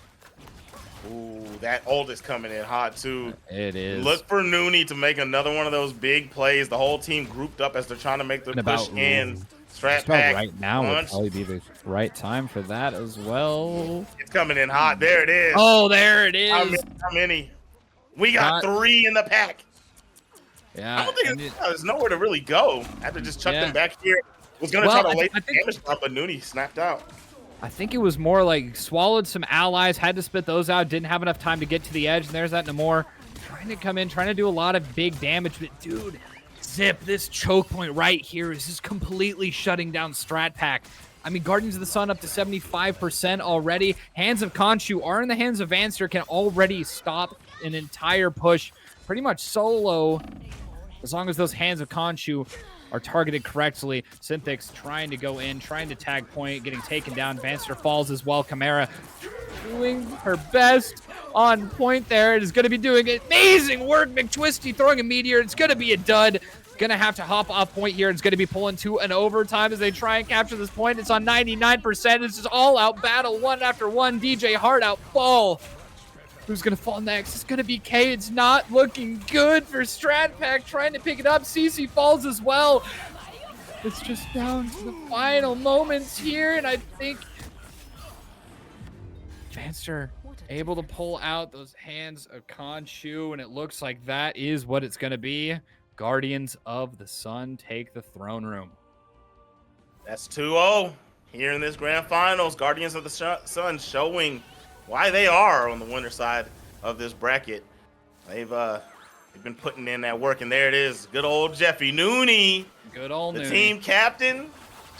Ooh, that ult is coming in hot too. It is. Look for Nooney to make another one of those big plays. The whole team grouped up as they're trying to make the push in. Strat Pack right now would probably be the right time for that as well. It's coming in hot. There it is. Oh, there it is. How many? We got 3 in the pack. Yeah. I don't think there's nowhere to really go. I had to just chuck them back here. Was going to try to lay the damage drop, but Nooney snapped out. I think it was more like swallowed some allies, had to spit those out, didn't have enough time to get to the edge, and there's that Namor trying to come in, trying to do a lot of big damage. But dude, Zip, this choke point right here is just completely shutting down Strat Pack. I mean, Guardians of the Sun up to 75% already. Hands of Khonshu are in the hands of Vanster, can already stop an entire push pretty much solo as long as those hands of Khonshu are targeted correctly. Synthix trying to go in, trying to tag point, getting taken down. Vanster falls as well. Chimera doing her best on point there. It is going to be doing amazing work. McTwisty throwing a meteor. It's going to be a dud. Going to have to hop off point here. It's going to be pulling to an overtime as they try and capture this point. It's on 99%. It's just all out battle, one after one. DJ Hart out fall. Who's going to fall next? It's going to be K. It's not looking good for Strat Pack trying to pick it up. CC falls as well. It's just down to the final moments here, and I think Vanster able to pull out those hands of Khonshu, and it looks like that is what it's going to be. Guardians of the Sun take the throne room. That's 2-0 here in this grand finals. Guardians of the Sun showing why they are on the winner side of this bracket. They've been putting in that work, and there it is. Good old Jeffy Nooney, good old the team captain,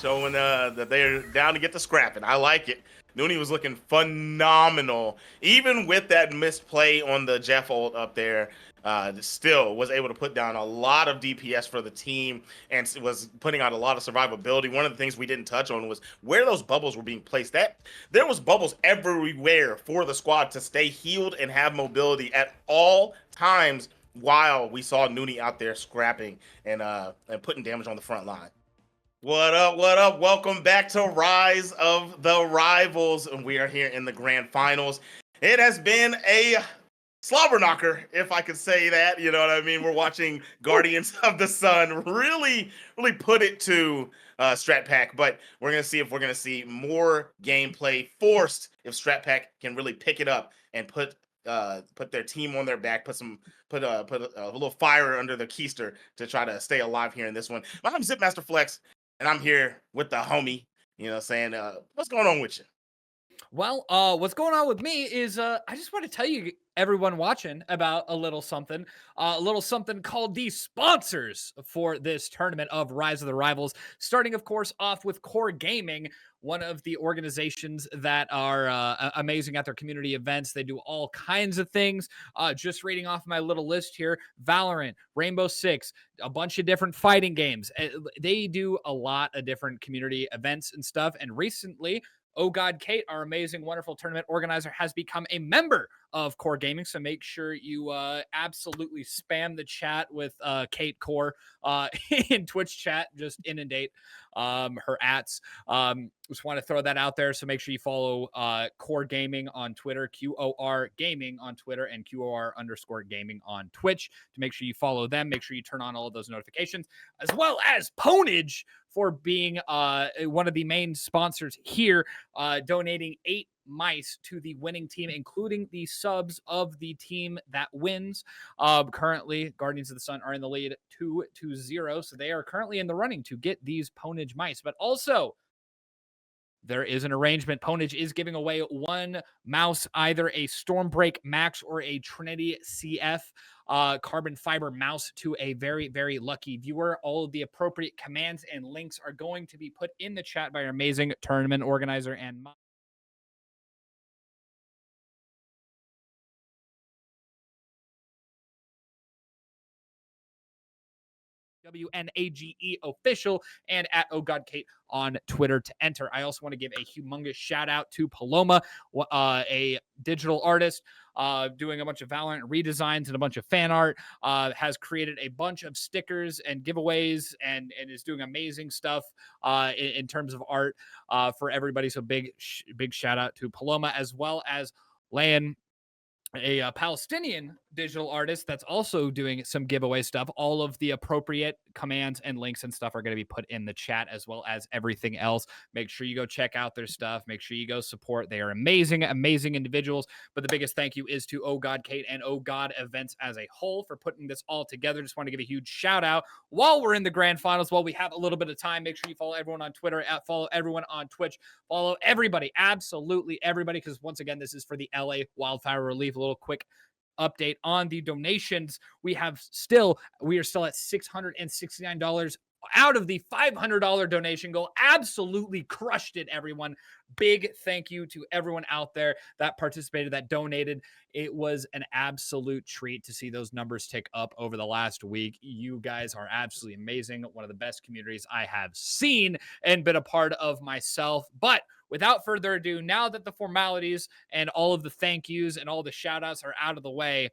showing that they're down to get the scrapping. I like it. Nooney was looking phenomenal, even with that misplay on the Jeff ult up there. Still was able to put down a lot of DPS for the team and was putting out a lot of survivability. One of the things we didn't touch on was where those bubbles were being placed. There was bubbles everywhere for the squad to stay healed and have mobility at all times while we saw Nooney out there scrapping and putting damage on the front line. What up, what up? Welcome back to Rise of the Rivals, and we are here in the grand finals. It has been a slobber knocker, if I could say that. You know what I mean? We're watching Guardians of the Sun really put it to Strat Pack, but we're going to see if we're going to see more gameplay forced if Strat Pack can really pick it up and put their team on their back, put a little fire under the keister to try to stay alive here in this one. My name's Zipmaster Flex, and I'm here with the homie, saying, what's going on with you? Well, what's going on with me is I just want to tell you, everyone watching, about a little something called the sponsors for this tournament of Rise of the Rivals. Starting, of course, off with Core Gaming, one of the organizations that are amazing at their community events. They do all kinds of things. Just reading off my little list here: Valorant, Rainbow Six, a bunch of different fighting games. They do a lot of different community events and stuff. And recently, Oh God, Kate, our amazing, wonderful tournament organizer, has become a member of Core Gaming. So make sure you absolutely spam the chat with Kate Core in Twitch chat. Just inundate her ats. Just want to throw that out there. So make sure you follow Core Gaming on Twitter, QOR Gaming on Twitter, and QOR_gaming on Twitch to make sure you follow them. Make sure you turn on all of those notifications, as well as Ponage for being one of the main sponsors here, donating 8 mice to the winning team, including the subs of the team that wins. Currently, Guardians of the Sun are in the lead 2-0, so they are currently in the running to get these Ponage mice. But also, there is an arrangement. Ponage is giving away 1 mouse, either a Stormbreak Max or a Trinity CF carbon fiber mouse to a very, very lucky viewer. All of the appropriate commands and links are going to be put in the chat by our amazing tournament organizer and WNAGE official and at OhGodKate on Twitter to enter. I also want to give a humongous shout out to Paloma, a digital artist doing a bunch of Valorant redesigns and a bunch of fan art, has created a bunch of stickers and giveaways and is doing amazing stuff in terms of art for everybody. So big shout out to Paloma, as well as Lan, a Palestinian digital artist that's also doing some giveaway stuff. All of the appropriate commands and links and stuff are going to be put in the chat, as well as everything else. Make sure you go check out their stuff. Make sure you go support. They are amazing, amazing individuals. But the biggest thank you is to Oh God Kate and Ohgawdevents as a whole for putting this all together. Just want to give a huge shout out while we're in the grand finals, while we have a little bit of time. Make sure you follow everyone on Twitter, follow everyone on Twitch, follow everybody, absolutely everybody, because once again, this is for the LA wildfire relief. A little quick update on the donations. We are still at $669 out of the $500 donation goal. Absolutely crushed it, everyone. Big thank you to everyone out there that participated, that donated. It was an absolute treat to see those numbers tick up over the last week. You guys are absolutely amazing. One of the best communities I have seen and been a part of myself. But without further ado, now that the formalities and all of the thank yous and all the shout outs are out of the way,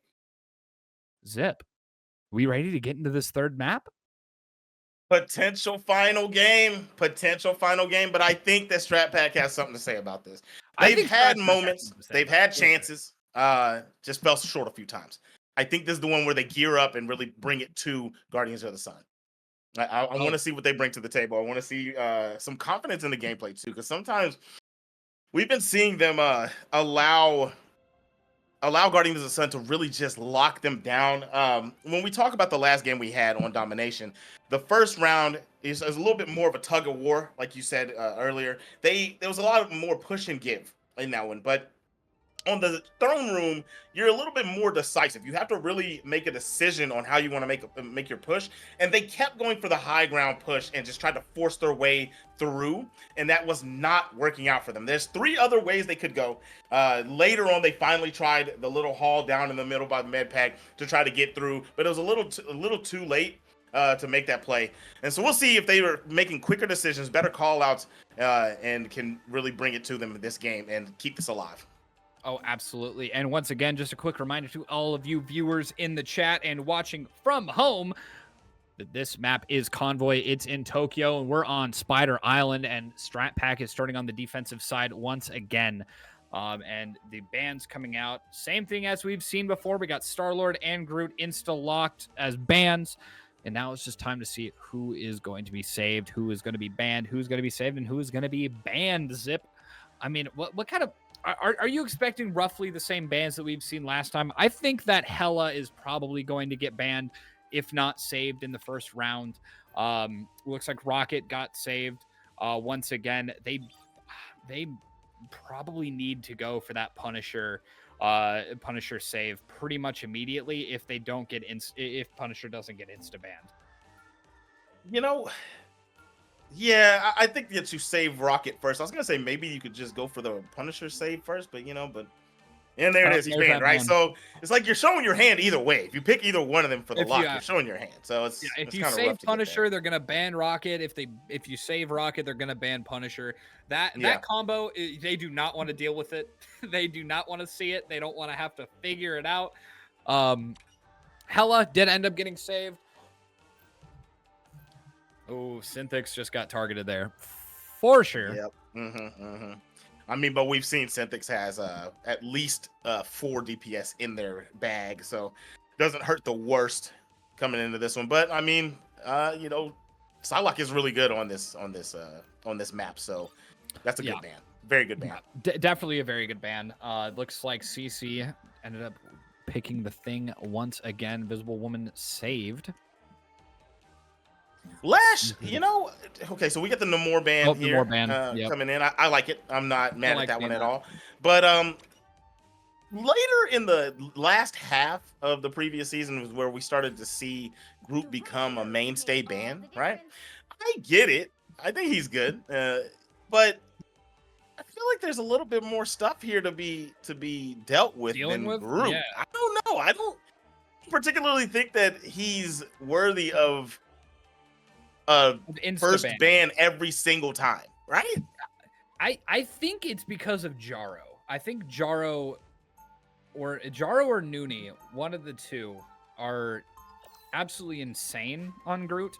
Zip, we ready to get into this third map? Potential final game, but I think that Strat Pack has something to say about this. They've had moments, they've had chances, just fell short a few times. I think this is the one where they gear up and really bring it to Guardians of the Sun. I want to see what they bring to the table. I want to see some confidence in the gameplay too, because sometimes we've been seeing them allow Guardians of the Sun to really just lock them down. When we talk about the last game we had on Domination, the first round is a little bit more of a tug of war, like you said earlier. There was a lot more push and give in that one, but on the throne room, you're a little bit more decisive. You have to really make a decision on how you want to make your push. And they kept going for the high ground push and just tried to force their way through. And that was not working out for them. There's 3 other ways they could go. Later on, they finally tried the little hall down in the middle by the med pack to try to get through, but it was a little too late to make that play. And so we'll see if they were making quicker decisions, better call outs, and can really bring it to them in this game and keep this alive. Oh, absolutely. And once again, just a quick reminder to all of you viewers in the chat and watching from home that this map is Convoy. It's in Tokyo, and we're on Spider Island, and Strat Pack is starting on the defensive side once again. And the bans coming out, same thing as we've seen before. We got Star-Lord and Groot insta-locked as bans. And now it's just time to see who is going to be saved, who is going to be banned, who's going to be saved, and who is going to be banned, Zip. I mean, what kind of... Are you expecting roughly the same bans that we've seen last time? I think that Hela is probably going to get banned, if not saved in the first round. Looks like Rocket got saved once again. They probably need to go for that Punisher save pretty much immediately if they don't get if Punisher doesn't get insta banned. You know, yeah, I think that you save Rocket first. I was gonna say maybe you could just go for the Punisher save first, but And there it Oh, is. He's there's banned, that right? ban. So it's like you're showing your hand either way. If you pick either one of them for the If lock, you, you're showing your hand. So Yeah, if it's you kind of save rough to get Punisher, there. they're gonna ban Rocket. If you save Rocket, they're gonna ban Punisher. Yeah. That combo, they do not want to deal with it. They do not want to see it. They don't want to have to figure it out. Hella did end up getting saved. Oh, Synthix just got targeted there, for sure. Yep. I mean, but we've seen Synthix has at least 4 DPS in their bag, so doesn't hurt the worst coming into this one. But I mean, you know, Psylocke is really good on this map, so that's a good ban. Very good ban. Definitely a very good ban. Looks like CC ended up picking the thing once again. Visible Woman saved. Lash, you know, okay, so we get the Namor ban here coming in. I like it. I'm not mad at that one at all. But later in the last half of the previous season was where we started to see Groot become a mainstay ban, right? I get it. I think he's good. But I feel like there's a little bit more stuff here to be dealt with than Groot. Yeah. I don't know. I don't particularly think that he's worthy of first ban every single time, right? I think it's because of Jaro. I think Jaro or Nooney, one of the two, are absolutely insane on Groot.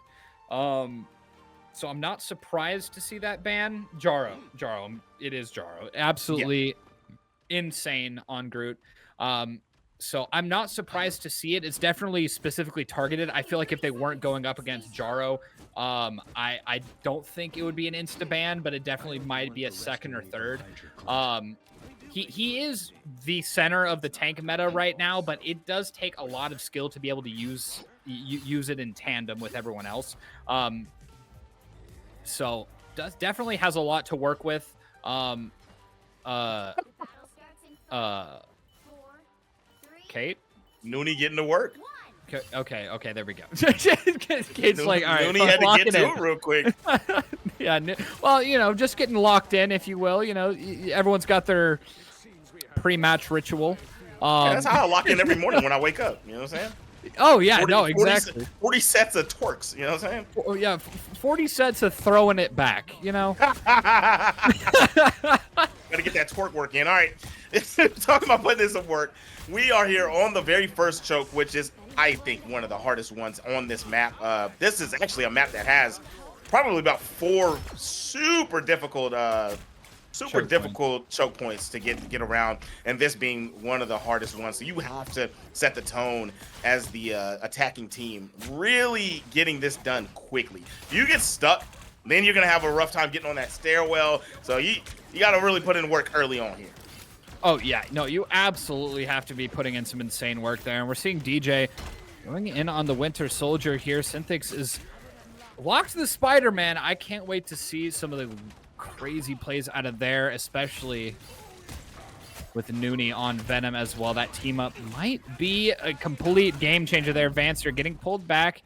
So I'm not surprised to see that ban. Jaro, it is Jaro. Absolutely insane on Groot. So I'm not surprised to see it. It's definitely specifically targeted. I feel like if they weren't going up against Jaro, I don't think it would be an insta ban, but it definitely might be a second or third. He is the center of the tank meta right now, but it does take a lot of skill to be able to use it in tandem with everyone else. So definitely has a lot to work with. Kate? Nooney getting to work. Okay, there we go. Kate's like, all right, Nooney had to get to it real quick. Yeah, well, you know, just getting locked in, if you will. You know, everyone's got their pre-match ritual. That's how I lock in every morning when I wake up. You know what I'm saying? Oh, yeah, exactly. 40 sets of torques, you know what I'm saying? Oh, yeah, 40 sets of throwing it back, you know? Gotta get that torque work in. All right, talking about putting this to work, we are here on the very first choke, which is, I think, one of the hardest ones on this map. This is actually a map that has probably about 4 super difficult choke points to get around, and this being one of the hardest ones. So you have to set the tone as the attacking team, really getting this done quickly. If you get stuck, then you're gonna have a rough time getting on that stairwell. So you got to really put in work early on here. Oh yeah, no, you absolutely have to be putting in some insane work there, and we're seeing DJ going in on the Winter Soldier here. Synthix is locked to the Spider-Man. I can't wait to see some of the crazy plays out of there, especially with Nooney on Venom as well. That team up might be a complete game changer there. Vanster getting pulled back,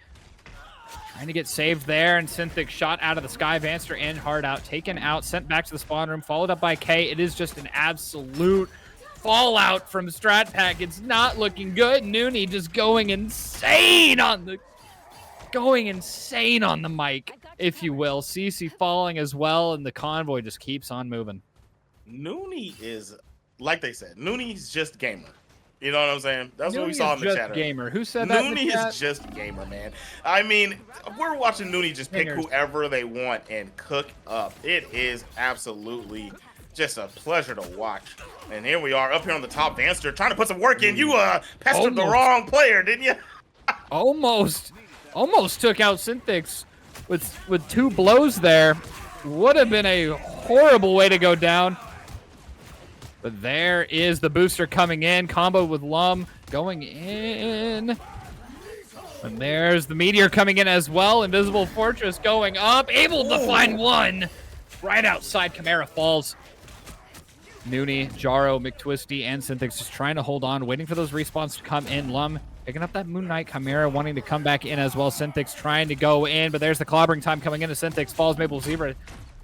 trying to get saved there, and Synthix shot out of the sky. Vanster in, hard out, taken out, sent back to the spawn room, followed up by K. It is just an absolute fallout from Strat Pack. It's not looking good. Nooney just going insane on the mic, if you will. CC falling as well, and the convoy just keeps on moving. Nooney is, like they said, Nooney's just gamer. You know what I'm saying? That's Nooney what we saw in the chat. Gamer. Who said that? Nooney is just gamer, man. I mean, we're watching Nooney just pick whoever they want and cook up. It is absolutely just a pleasure to watch. And here we are up here on the top. Vanster trying to put some work in. You pestered the wrong player, didn't you? Almost took out Synthix with 2 blows there. Would have been a horrible way to go down. But there is the booster coming in. Combo with Lum going in. And there's the Meteor coming in as well. Invisible Fortress going up. Able to find one. Right outside Chimera Falls. Nooney, Jaro, McTwisty, and Synthix just trying to hold on. Waiting for those respawns to come in. Lum picking up that Moon Knight. Chimera wanting to come back in as well. Synthix trying to go in. But there's the clobbering time coming in. Synthix falls. Maple Zebra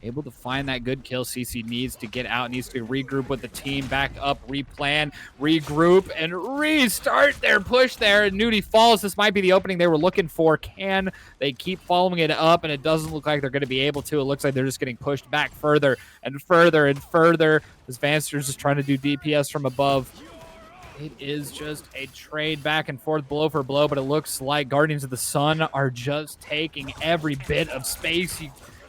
able to find that good kill. CC needs to get out, needs to regroup with the team, back up, replan, regroup, and restart their push there. Nudie falls. This might be the opening they were looking for. Can they keep following it up? And it doesn't look like they're going to be able to. It looks like they're just getting pushed back further and further and further as Vanster's just trying to do DPS from above. It is just a trade back and forth, blow for blow, but it looks like Guardians of the Sun are just taking every bit of space.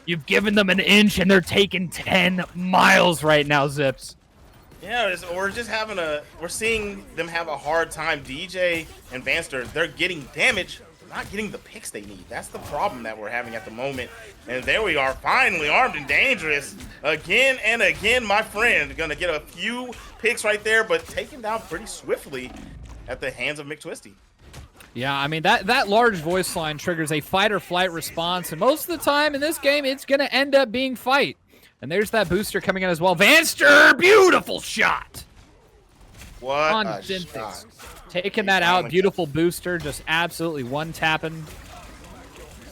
You've given them an inch, and they're taking 10 miles right now, Zips. Yeah, we're seeing them have a hard time. DJ and Vanster, they're getting damage, not getting the picks they need. That's the problem that we're having at the moment. And there we are, finally armed and dangerous. Again and again, my friend. Gonna get a few picks right there, but taken down pretty swiftly at the hands of McTwisty. Yeah, I mean, that large voice line triggers a fight or flight response, and most of the time in this game, it's going to end up being fight. And there's that booster coming in as well. Vanster, beautiful shot! What on a Synthix. shot. Taking that out, beautiful booster, just absolutely one-tapping.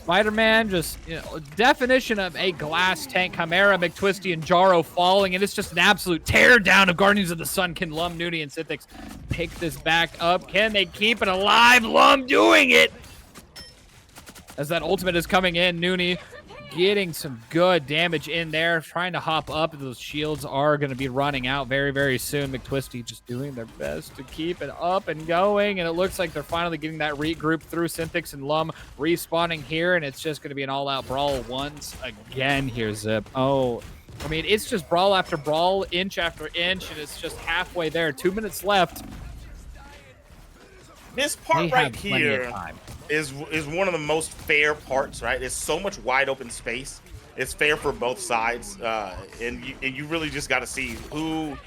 Spider-Man, just, you know, definition of a glass tank. Chimera, McTwisty, and Jaro falling, and it's just an absolute tear down of Guardians of the Sun. Can Lum, Nudie, and Synthix pick this back up? Can they keep it alive? Lum doing it! As that ultimate is coming in, Nudie getting some good damage in there, trying to hop up. Those shields are going to be running out very, very soon. McTwisty just doing their best to keep it up and going, and it looks like they're finally getting that regroup through. Synthix and Lum respawning here, and it's just going to be an all-out brawl once again here, Zip. Oh, I mean, it's just brawl after brawl, inch after inch, and it's just halfway there. 2 minutes left. This part right here is one of the most fair parts, right? It's so much wide open space. It's fair for both sides, and you really just got to see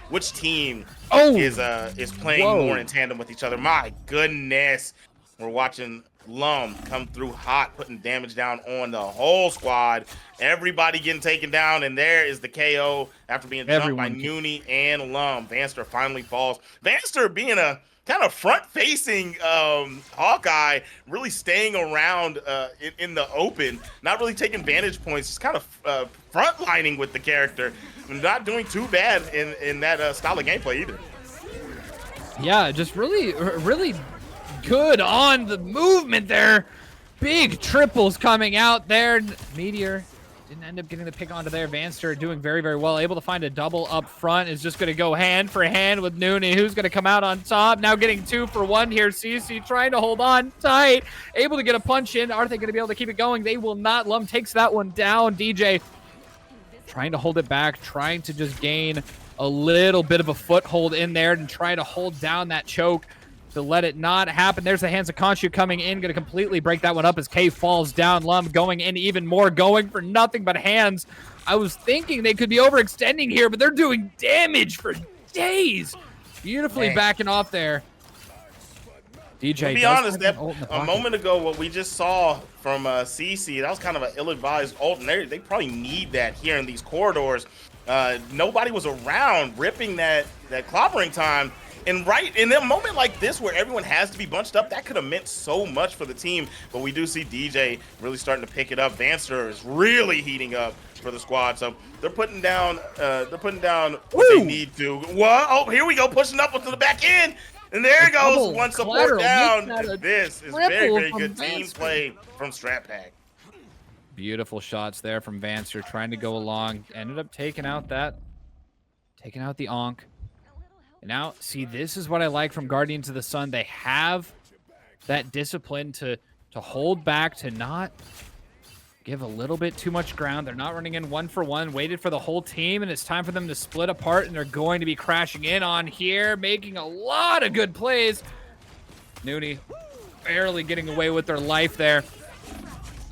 which team is playing more in tandem with each other. My goodness, we're watching Lum come through hot, putting damage down on the whole squad. Everybody getting taken down, and there is the KO after being jumped by Nuni and Lum. Vanster finally falls. Vanster being a kind of front-facing Hawkeye, really staying around in the open, not really taking vantage points, just kind of front-lining with the character. Not doing too bad in that style of gameplay either. Yeah, just really, really good on the movement there. Big triples coming out there. Meteor didn't end up getting the pick onto there. Vanster doing very, very well. Able to find a double up front. Is just going to go hand for hand with Nuni. Who's going to come out on top? Now getting 2 for 1 here. CC trying to hold on tight. Able to get a punch in. Are they going to be able to keep it going? They will not. Lum takes that one down. DJ trying to hold it back. Trying to just gain a little bit of a foothold in there and try to hold down that choke to let it not happen. There's the hands of Khonshu coming in, going to completely break that one up as K falls down. Lum going in even more, going for nothing but hands. I was thinking they could be overextending here, but they're doing damage for days. Beautifully backing off there. DJ, to be honest, that a moment ago, what we just saw from CC, that was kind of an ill-advised ult, and they probably need that here in these corridors. Nobody was around ripping that clobbering time. And right in a moment like this where everyone has to be bunched up, that could have meant so much for the team. But we do see DJ really starting to pick it up. Vanster is really heating up for the squad. So they're putting down what they need to. What? Oh, here we go, pushing up into the back end. And there goes one support down. This is very, very good team play from Strat Pack. Beautiful shots there from Vanster trying to go along. Ended up taking out the Onk. Now, see, this is what I like from Guardians of the Sun. They have that discipline to hold back, to not give a little bit too much ground. They're not running in 1 for 1, waited for the whole team, and it's time for them to split apart, and they're going to be crashing in on here, making a lot of good plays. Nuni barely getting away with their life there.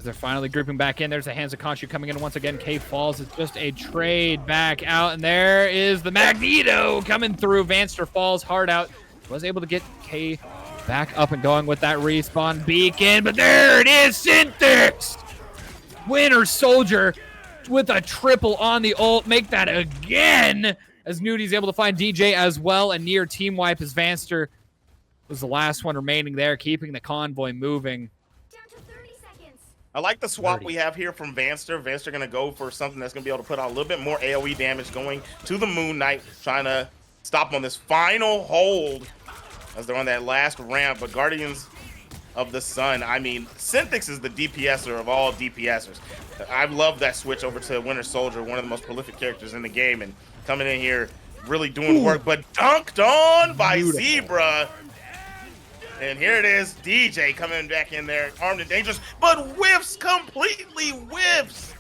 They're finally grouping back in. There's the hands of Khonshu coming in once again. K falls. It's just a trade back out. And there is the Magneto coming through. Vanster falls hard out. Was able to get K back up and going with that respawn beacon. But there it is. Synthix. Winter Soldier with a triple on the ult. Make that again. As Nudie's able to find DJ as well. And near team wipe as Vanster was the last one remaining there, keeping the convoy moving. I like the swap 30. we have here from Vanster. Vanster going to go for something that's going to be able to put out a little bit more AoE damage, going to the Moon Knight, trying to stop on this final hold as they're on that last ramp. But Guardians of the Sun, I mean, Synthix is the DPSer of all DPSers. I love that switch over to Winter Soldier, one of the most prolific characters in the game, and coming in here really doing work, but dunked on by Beautiful. Zebra. And here it is, DJ coming back in there, armed and dangerous, but whiffs, completely whiffs.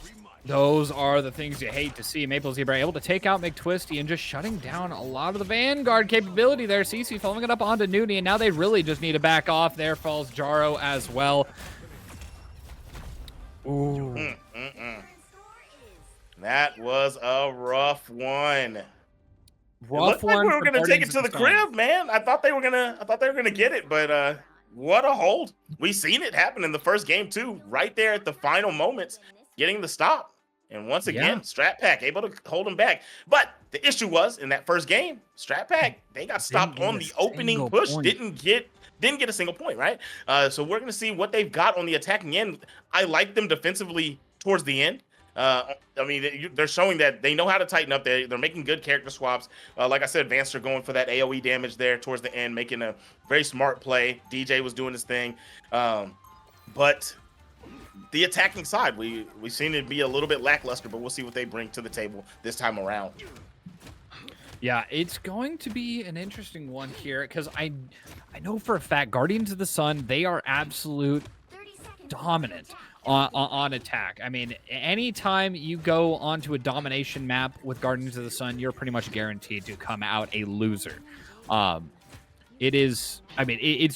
Those are the things you hate to see. Maple Zebra able to take out McTwisty and just shutting down a lot of the Vanguard capability there. CC following it up onto Nooney, and now they really just need to back off. There falls Jaro as well. Ooh. That was a rough one. Rough like one. we were gonna take it to the crib, man. I thought they were gonna get it, but what a hold. We seen it happen in the first game too, right there at the final moments, getting the stop. And once again, Strat Pack able to hold them back. But the issue was in that first game, Strat Pack, they got stopped on the opening push, didn't get a single point, right? So we're gonna see what they've got on the attacking end. I like them defensively towards the end. I mean, they're showing that they know how to tighten up. They're making good character swaps. Like I said, Vance are going for that AoE damage there towards the end, making a very smart play. DJ was doing his thing. But the attacking side, we seem to be a little bit lackluster, but we'll see what they bring to the table this time around. Yeah, it's going to be an interesting one here because I know for a fact Guardians of the Sun, they are absolute dominant on attack. I mean, anytime you go onto a domination map with Guardians of the Sun, you're pretty much guaranteed to come out a loser. It's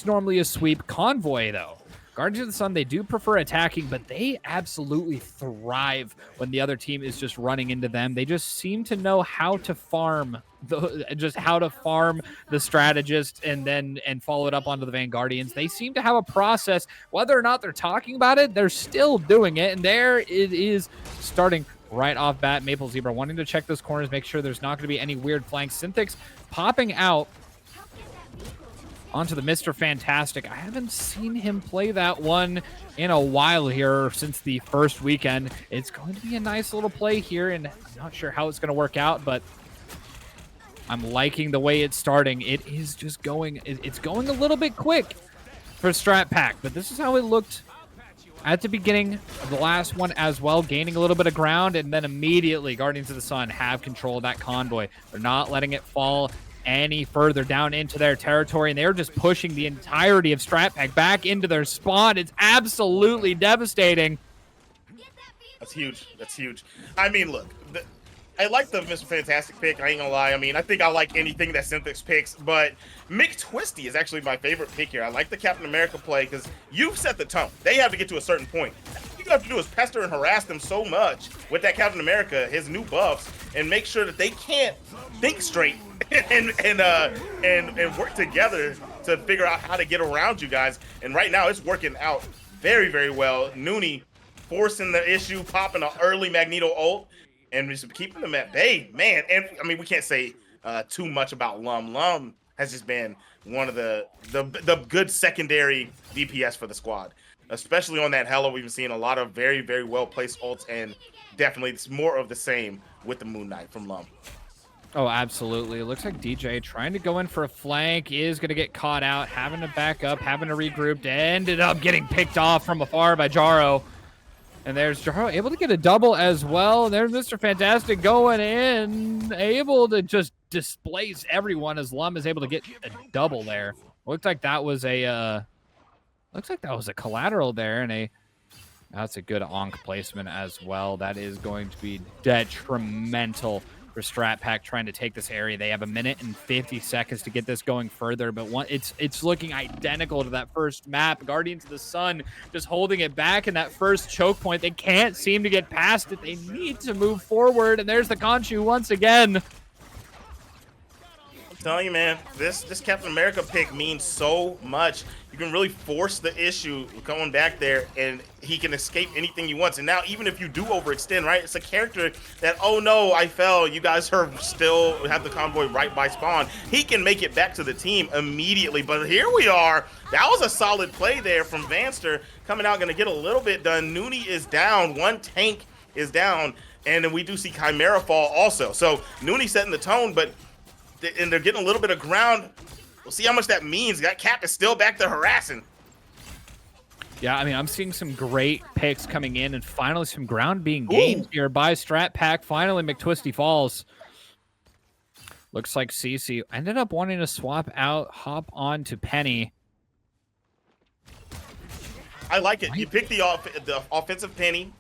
normally a sweep. Convoy, though. Guardians of the Sun, they do prefer attacking, but they absolutely thrive when the other team is just running into them. They just seem to know how to farm the strategist and follow it up onto the Vanguardians. They seem to have a process. Whether or not they're talking about it, they're still doing it. And there it is, starting right off bat. Maple Zebra wanting to check those corners, make sure there's not going to be any weird flanks. Synthix popping out onto the Mr. Fantastic. I haven't seen him play that one in a while here since the first weekend. It's going to be a nice little play here, and I'm not sure how it's going to work out, but I'm liking the way it's starting. It is just going, it's going a little bit quick for Strat Pack, but this is how it looked at the beginning of the last one as well, gaining a little bit of ground, and then immediately Guardians of the Sun have control of that convoy. They're not letting it fall any further down into their territory, and they're just pushing the entirety of Strat Pack back into their spawn. It's absolutely devastating. That's huge. That's huge. I mean, look, I like the Mr. Fantastic pick. I ain't gonna lie. I mean, I think I like anything that Synthix picks, but McTwisty is actually my favorite pick here. I like the Captain America play because you've set the tone. They have to get to a certain point. All you have to do is pester and harass them so much with that Captain America, his new buffs, and make sure that they can't think straight and work together to figure out how to get around you guys. And right now, it's working out very, very well. Nooney forcing the issue, popping an early Magneto ult, and just keeping them at bay, man. And I mean, we can't say too much about Lum. Lum has just been one of the good secondary DPS for the squad, especially on that Hello. We've been seeing a lot of very, very well placed ults, and definitely it's more of the same with the Moon Knight from Lum. Oh, absolutely. It looks like DJ trying to go in for a flank is going to get caught out, having to back up, having to regroup, ended up getting picked off from afar by Jaro. And there's Jaro able to get a double as well. There's Mr. Fantastic going in, able to just displace everyone as Lum is able to get a double there. Looks like that was a collateral there, and that's a good onk placement as well. That is going to be detrimental for Strat Pack trying to take this area. They have 1 minute and 50 seconds to get this going further, but it's looking identical to that first map. Guardians of the Sun just holding it back in that first choke point. They can't seem to get past it. They need to move forward, and there's the Conchu once again. telling you, man, this Captain America pick means so much. You can really force the issue going back there, and he can escape anything you want. And now, even if you do overextend, right, it's a character that, oh no, I fell. You guys are still have the convoy right by spawn. He can make it back to the team immediately. But here we are. That was a solid play there from Vanster coming out, going to get a little bit done. Nooney is down. One tank is down, and then we do see Chimera fall also. So Nooney setting the tone, but and they're getting a little bit of ground. We'll see how much that means. That Cap is still back to harassing. Yeah, I mean, I'm seeing some great picks coming in, and finally some ground being gained here by Strat Pack. Finally, McTwisty falls. Looks like CC ended up wanting to swap out, hop on to Penny. I like it. You pick the offensive Penny.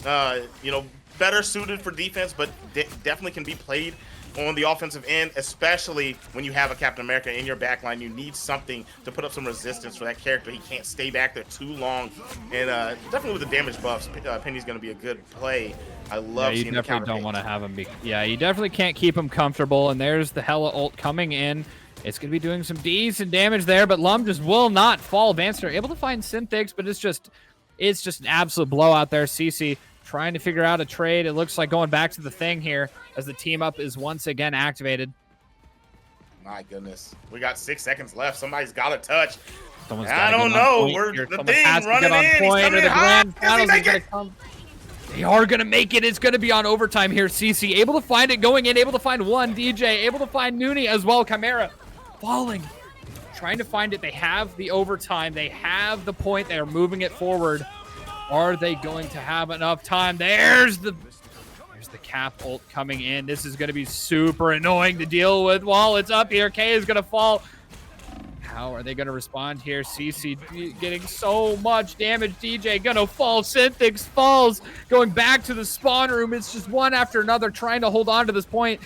You know, better suited for defense, but definitely can be played on the offensive end, especially when you have a Captain America in your backline. You need something to put up some resistance for that character. He can't stay back there too long. And definitely with the damage buffs, Penny's going to be a good play. I love seeing the counter. You definitely don't want to have him be... Yeah, you definitely can't keep him comfortable. And there's the Hella ult coming in. It's going to be doing some decent damage there, but Lum just will not fall. Vanster able to find Synthics, but it's just an absolute blowout there. CC trying to figure out a trade. It looks like going back to the thing here as the team up is once again activated. My goodness. We got 6 seconds left. Somebody's got to touch. I don't know. We're the thing running in. He's coming in hot. Does he make it? They are going to make it. It's going to be on overtime here. CC able to find it going in. Able to find one. DJ able to find Nooney as well. Chimera falling. Trying to find it. They have the overtime. They have the point. They are moving it forward. Are they going to have enough time? There's the Cap ult coming in. This is going to be super annoying to deal with while it's up here. K is going to fall. How are they going to respond here? CC getting so much damage. DJ going to fall. Synthics falls. Going back to the spawn room. It's just one after another trying to hold on to this point.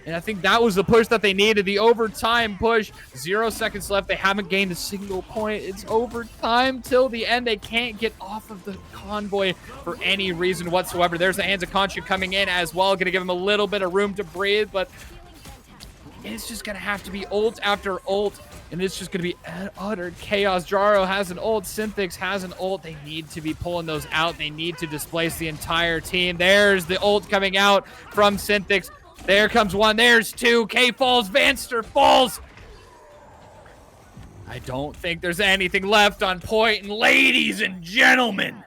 And I think that was the push that they needed, the overtime push. 0 seconds left. They haven't gained a single point. It's overtime till the end. They can't get off of the convoy for any reason whatsoever. There's the hands of Conchu coming in as well. Going to give him a little bit of room to breathe, but it's just going to have to be ult after ult. And it's just going to be utter chaos. Jaro has an ult. Synthics has an ult. They need to be pulling those out. They need to displace the entire team. There's the ult coming out from Synthics. There comes one. There's two. K falls. Vanster falls. I don't think there's anything left on point. And ladies and gentlemen,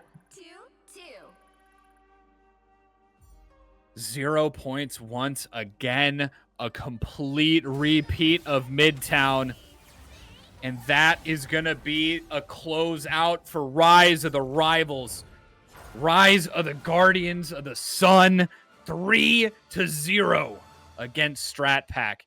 0 points once again. A complete repeat of Midtown. And that is going to be a closeout for Rise of the Rivals. Rise of the Guardians of the Sun. 3-0 against Strat Pack.